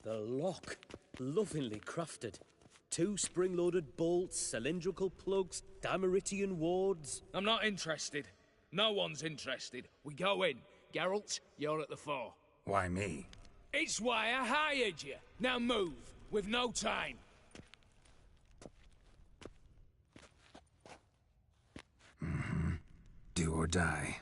The lock. Lovingly crafted. 2 spring-loaded bolts, cylindrical plugs, Dameritian wards. I'm not interested. No one's interested. We go in. Geralt, you're at the fore. Why me? It's why I hired you. Now move. We've no time. Do or die.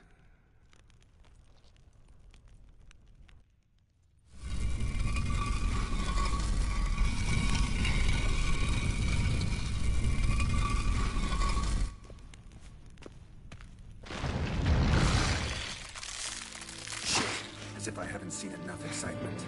As if I haven't seen enough excitement.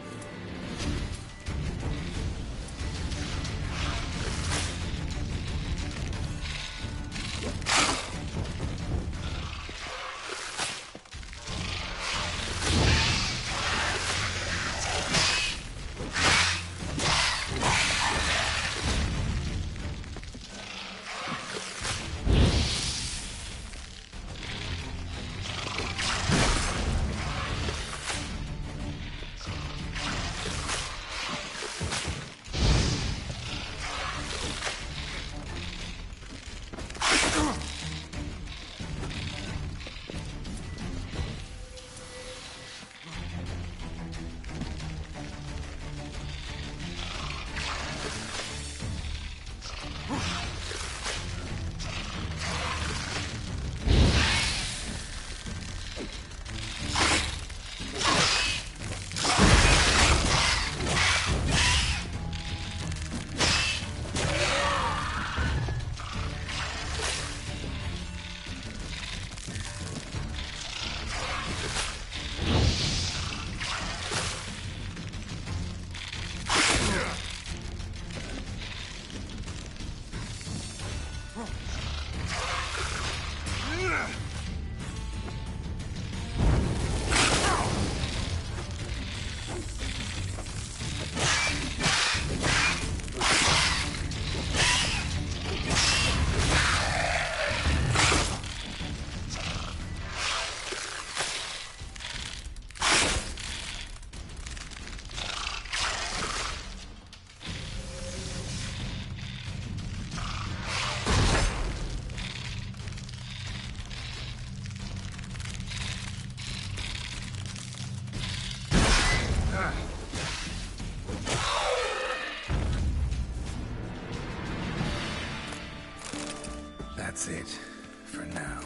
That's it, for now.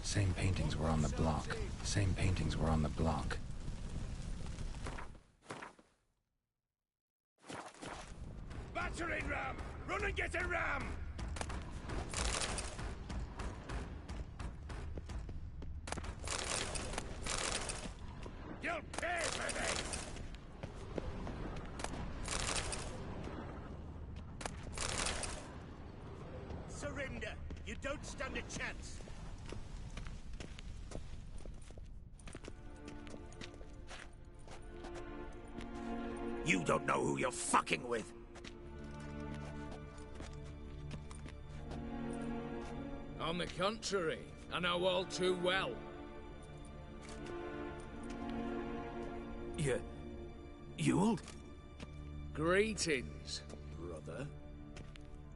Same paintings were on the block. Same paintings were on the block. Battering ram! Run and get a ram! You'll pay for this! Surrender! You don't stand a chance! You don't know who you're fucking with. On the contrary, I know all too well. Ewald? Greetings, brother.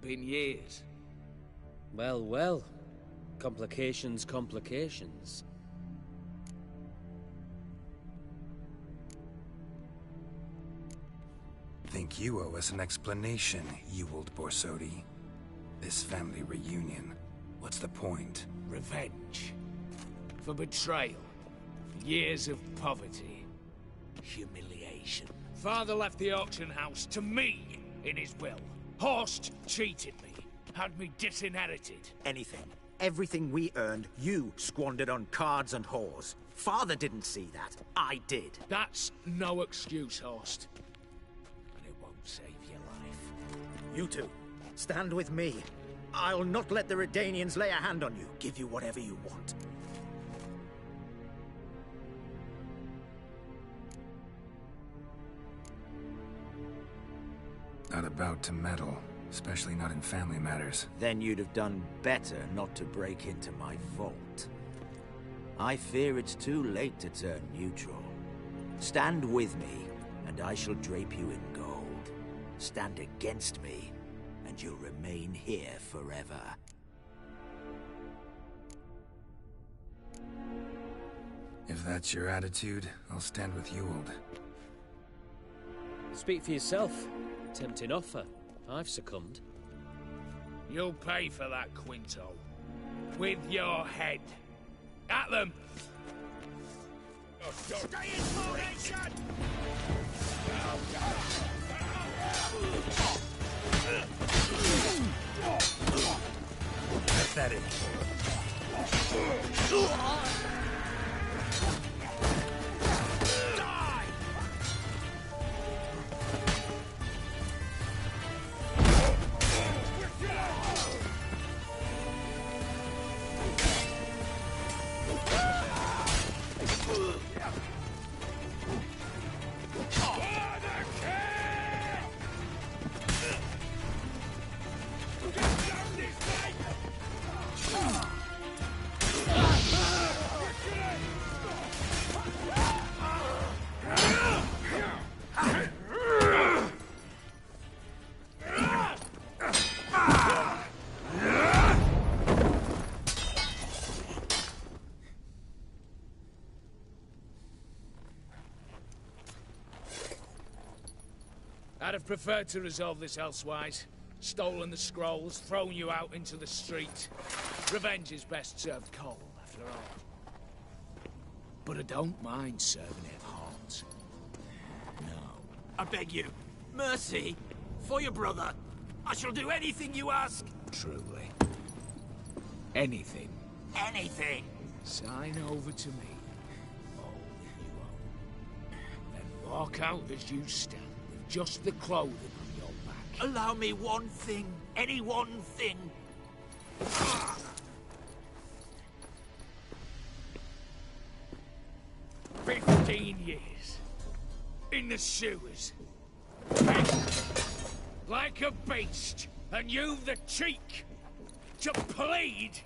Been years. Well, well. Complications, complications. Think you owe us an explanation, Ewald Borsodi. This family reunion, what's the point? Revenge. For betrayal. For years of poverty. Humiliation. Father left the auction house to me in his will. Horst cheated me. Had me disinherited. Anything. Everything we earned, you squandered on cards and whores. Father didn't see that. I did. That's no excuse, Horst. And it won't save your life. You two, stand with me. I'll not let the Redanians lay a hand on you. Give you whatever you want. Not about to meddle, especially not in family matters. Then you'd have done better not to break into my vault. I fear it's too late to turn neutral. Stand with me, and I shall drape you in gold. Stand against me, and you'll remain here forever. If that's your attitude, I'll stand with Ewald. Speak for yourself. Tempting offer. I've succumbed. You'll pay for that, Quinto. With your head. At them! Stay in formation! Pathetic. I'd have preferred to resolve this elsewise. Stolen the scrolls, thrown you out into the street. Revenge is best served cold, after all. But I don't mind serving it hot. No. I beg you, mercy, for your brother. I shall do anything you ask. Truly. Anything. Anything. Sign over to me. All that you own. Then walk out as you stand. just the clothing on your back. Allow me one thing. Any one thing. 15 years. In the sewers. Like a beast. And you've the cheek to plead.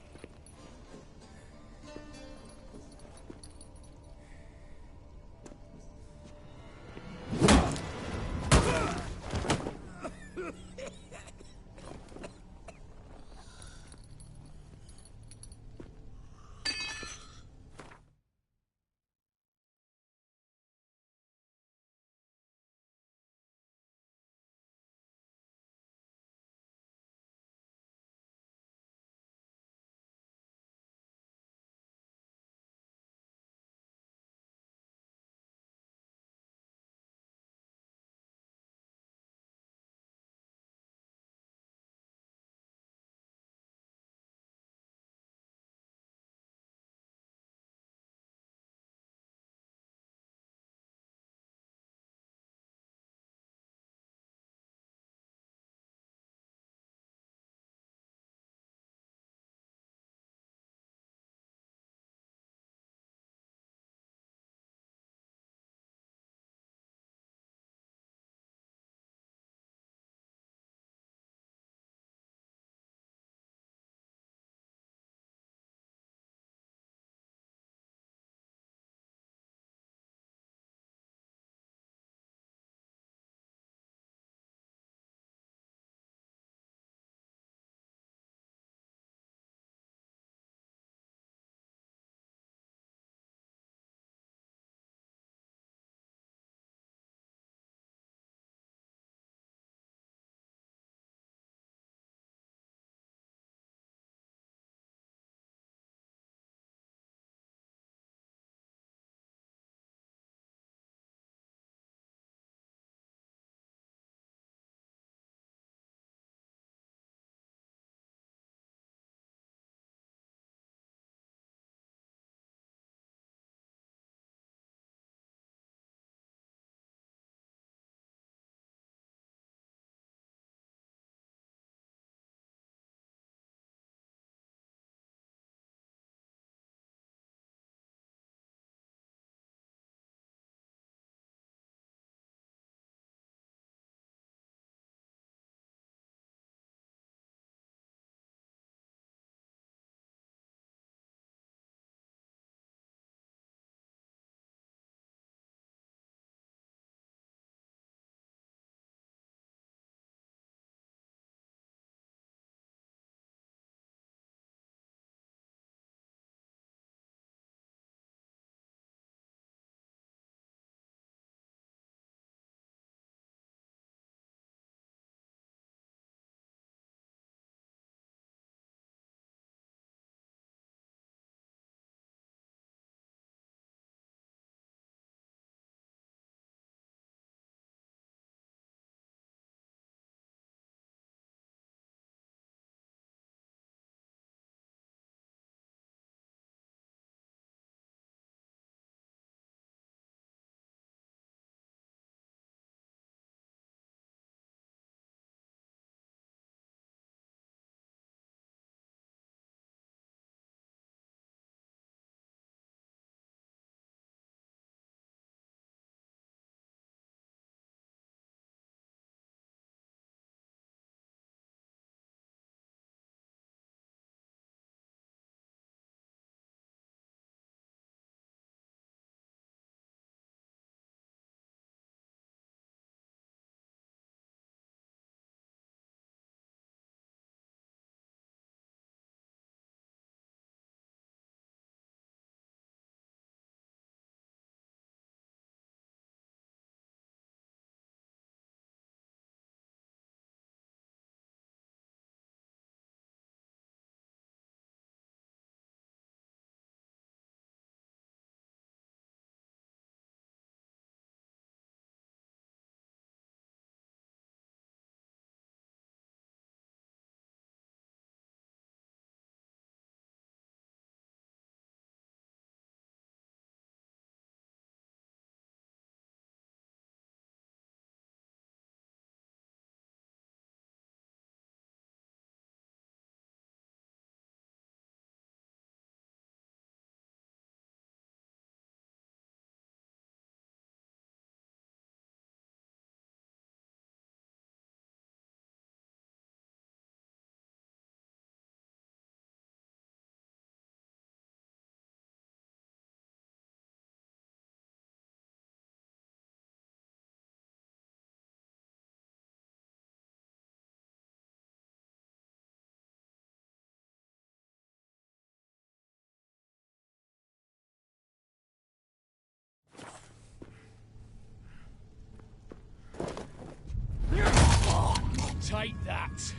Take that.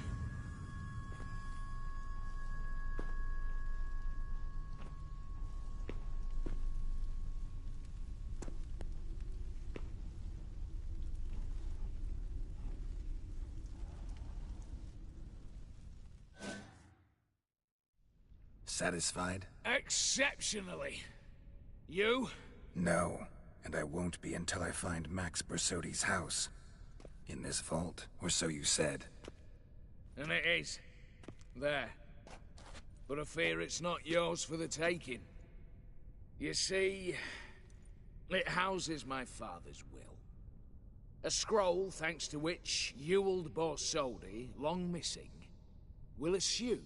Satisfied? Exceptionally. You? No, and I won't be until I find Max Bersodi's house. In this vault, or so you said. And it is. There. But I fear it's not yours for the taking. You see, it houses my father's will. A scroll thanks to which Ewald Borsodi, long missing, will assume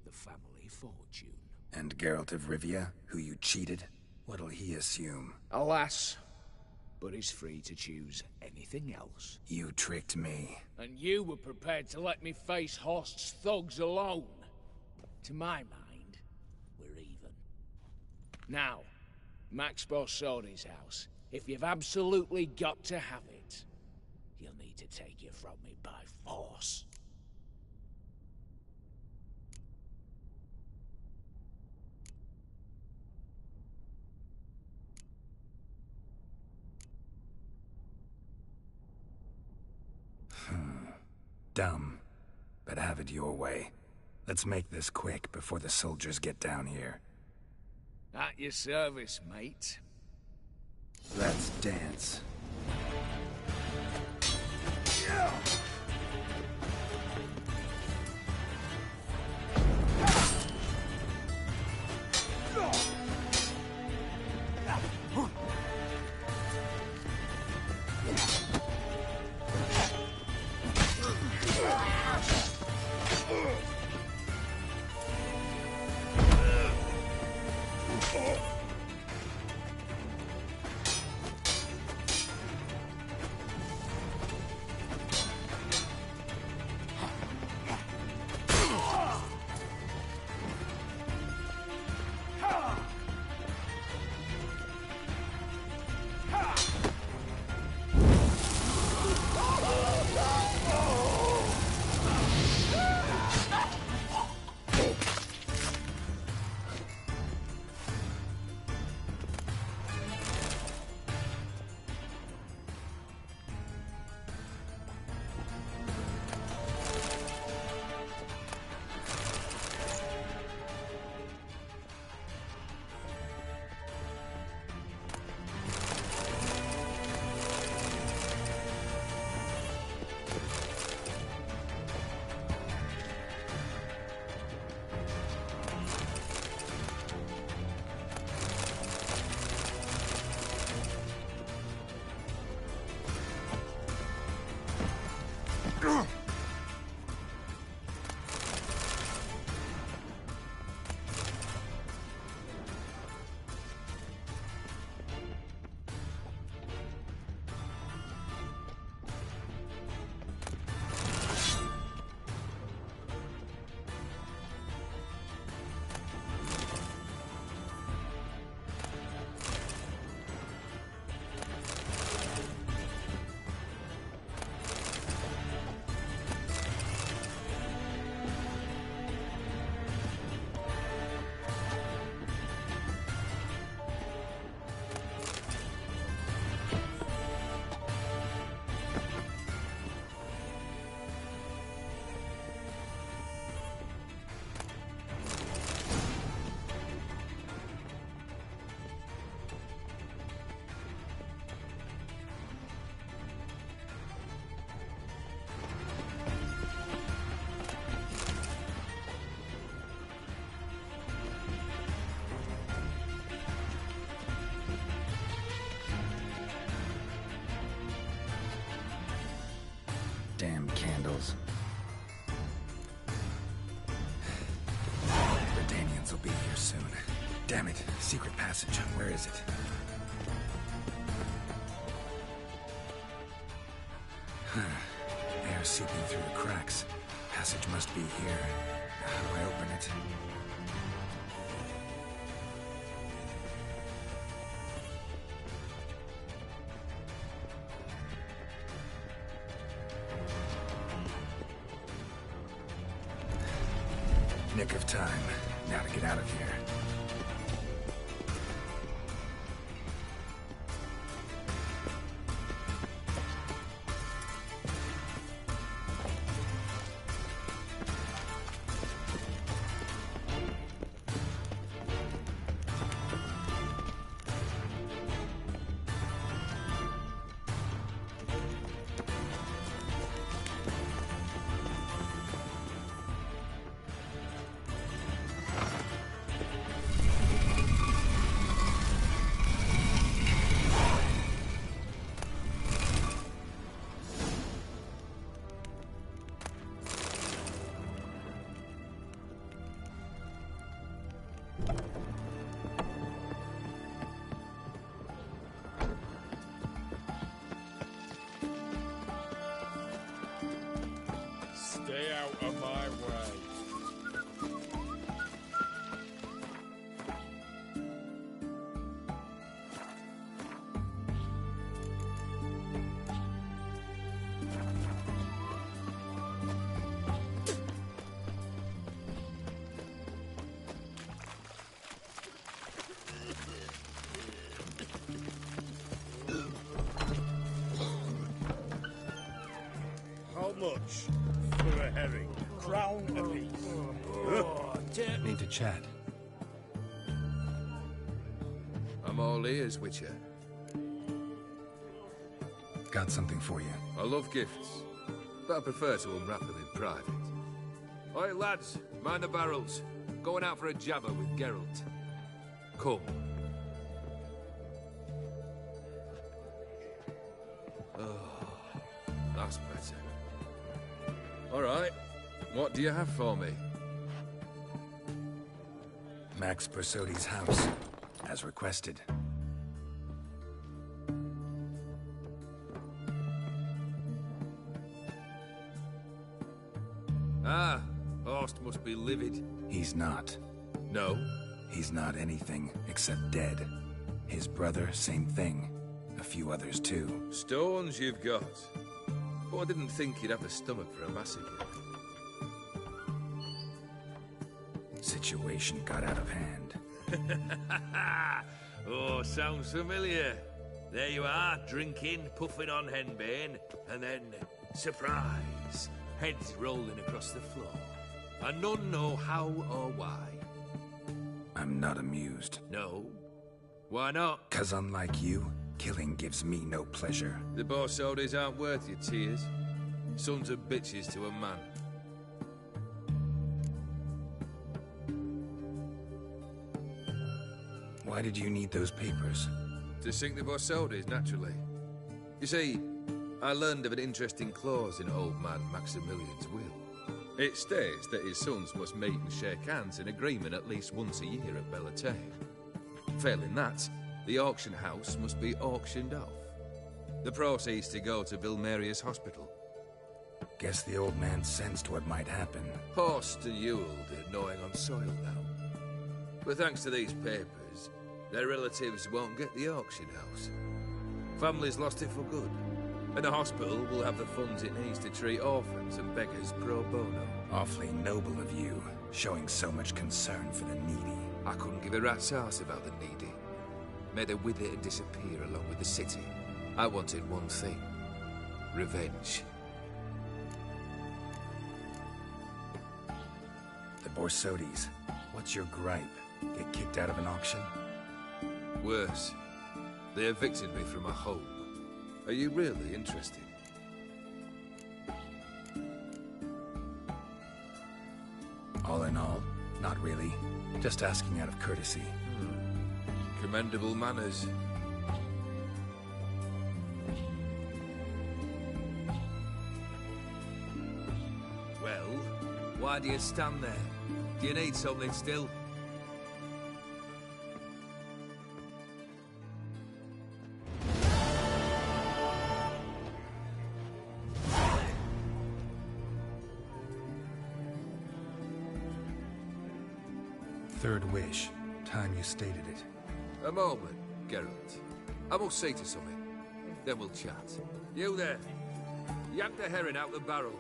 the family fortune. And Geralt of Rivia, who you cheated, what'll he assume? Alas, but he's free to choose anything else. You tricked me. And you were prepared to let me face Horst's thugs alone. To my mind, we're even. Now, Max Borsodi's house. If you've absolutely got to have it, you'll need to take it from me by force. Dumb, but have it your way. Let's make this quick before the soldiers get down here. At your service, mate. Let's dance. Damn candles. The Danians will be here soon. Damn it. Secret passage. Where is it? Air seeping through the cracks. Passage must be here. How do I open it? Nick of time. Now to get out of here. Stay out of my way. How much for a herring? Crown apiece. Need to chat. I'm all ears, Witcher. Got something for you. I love gifts, but I prefer to unwrap them in private. Oi, lads, mind the barrels. Going out for a jabber with Geralt. Come. Oh, that's better. All right, what do you have for me? Max Bersodi's house, as requested. Ah, Horst must be livid. He's not. No? He's not anything except dead. His brother, same thing. A few others too. Stones you've got. But I didn't think you'd have the stomach for a massacre. Situation got out of hand. Oh, sounds familiar. There you are, drinking, puffing on henbane, and then, surprise, heads rolling across the floor. And none know how or why. I'm not amused. No? Why not? 'Cause unlike you, killing gives me no pleasure. The Borsodis aren't worth your tears. Sons of bitches to a man. Why did you need those papers? To sink the Borsodis, naturally. You see, I learned of an interesting clause in old man Maximilian's will. It states that his sons must meet and shake hands in agreement at least once a year at Bellatane. Failing that, the auction house must be auctioned off. The proceeds to go to Vilmeria's hospital. Guess the old man sensed what might happen. Horst and Ewald are gnawing on soil now. But thanks to these papers, their relatives won't get the auction house. Families lost it for good. And the hospital will have the funds it needs to treat orphans and beggars pro bono. Awfully noble of you, showing so much concern for the needy. I couldn't give a rat's ass about the needy. May they wither and disappear along with the city. I wanted one thing. Revenge. The Borsodis. What's your gripe? Get kicked out of an auction? Worse. They evicted me from my home. Are you really interested? All in all, not really. Just asking out of courtesy. Commendable manners. Well, why do you stand there? Do you need something still? Third wish. Time you stated it. A moment, Geralt. I must say to something. Then we'll chat. You there. Yank the herring out the barrel.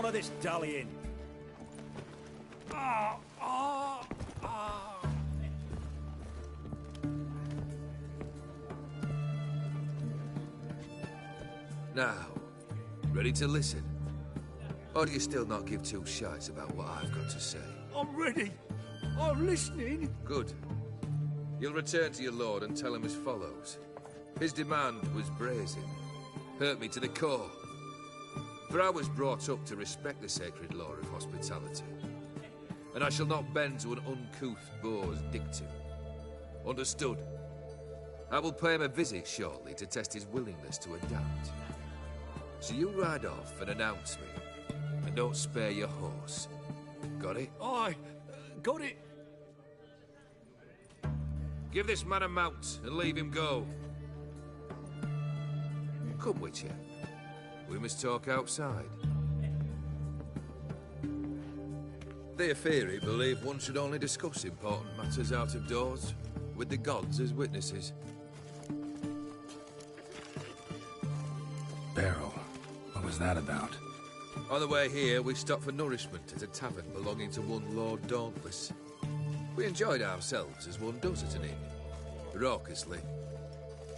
None of this dallying. Now, ready to listen? Or do you still not give two shites about what I've got to say? I'm ready. I'm listening. Good. You'll return to your lord and tell him as follows. His demand was brazen. Hurt me to the core. For I was brought up to respect the sacred law of hospitality. And I shall not bend to an uncouth boor's dictum. Understood? I will pay him a visit shortly to test his willingness to adapt. So you ride off and announce me. And don't spare your horse. Got it? Aye, got it. Give this man a mount and leave him go. Come, Witcher. We must talk outside. The Aetheri believe one should only discuss important matters out of doors, with the gods as witnesses. Beryl, what was that about? On the way here, we stopped for nourishment at a tavern belonging to one Lord Dauntless. We enjoyed ourselves as one does at an inn, raucously.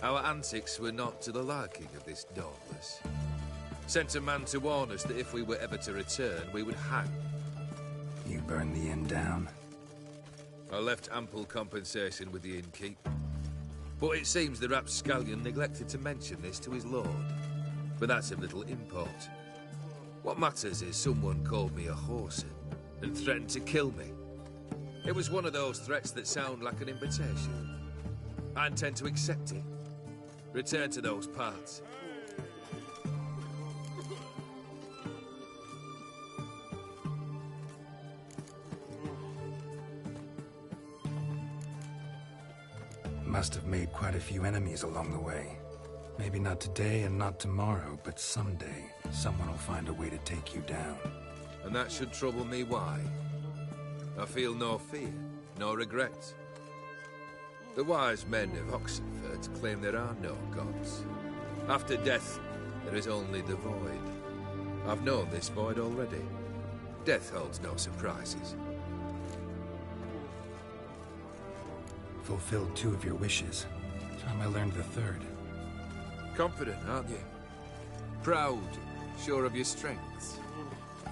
Our antics were not to the liking of this Dauntless. Sent a man to warn us that if we were ever to return, we would hang. You burned the inn down? I left ample compensation with the innkeep. But it seems the rapscallion neglected to mention this to his lord. But that's of little import. What matters is someone called me a whoreson and threatened to kill me. It was one of those threats that sound like an invitation. I intend to accept it. Return to those parts. Must have made quite a few enemies along the way. Maybe not today and not tomorrow, but someday, someone will find a way to take you down. And that should trouble me why? I feel no fear, no regret. The wise men of Oxenfurt claim there are no gods. After death, there is only the void. I've known this void already. Death holds no surprises. Fulfilled 2 of your wishes. Time I learned the 3rd. Confident, aren't you? Proud, sure of your strengths.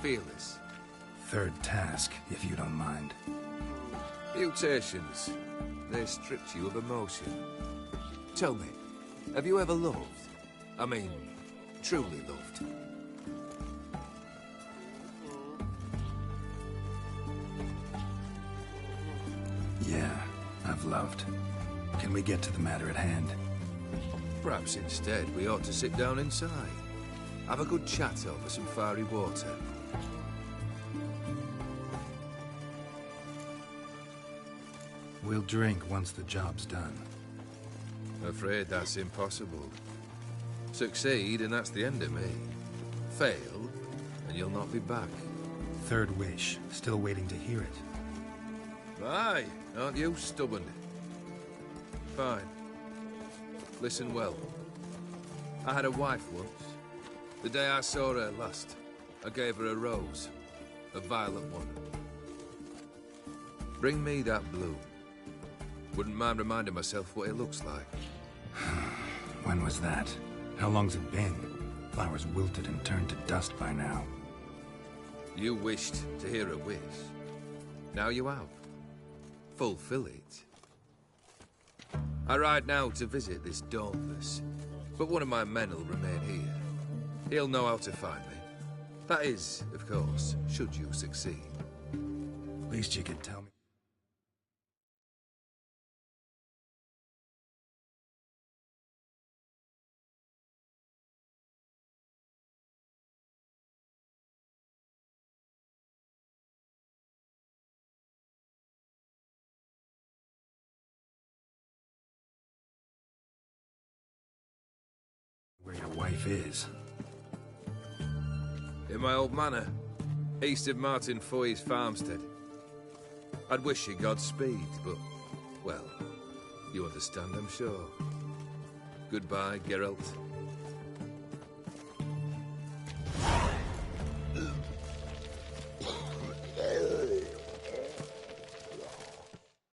Fearless. 3rd task, if you don't mind. Mutations. They stripped you of emotion. Tell me, have you ever loved? I mean, truly loved? Yeah, I've loved. Can we get to the matter at hand? Perhaps instead we ought to sit down inside. Have a good chat over some fiery water. We'll drink once the job's done. Afraid that's impossible. Succeed, and that's the end of me. Fail, and you'll not be back. 3rd wish. Still waiting to hear it. Aye, aren't you stubborn? Fine. Listen well. I had a wife once. The day I saw her last, I gave her a rose. A violet one. Bring me that bloom. Wouldn't mind reminding myself what it looks like. When was that? How long's it been? Flowers wilted and turned to dust by now. You wished to hear a wish. Now you have. Fulfill it. I ride now to visit this Dauntless, but one of my men will remain here. He'll know how to find me. That is, of course, should you succeed. Least you could tell me. Where your wife is. In my old manor, east of Martin Foy's farmstead. I'd wish you Godspeed, but, well, you understand, I'm sure. Goodbye, Geralt.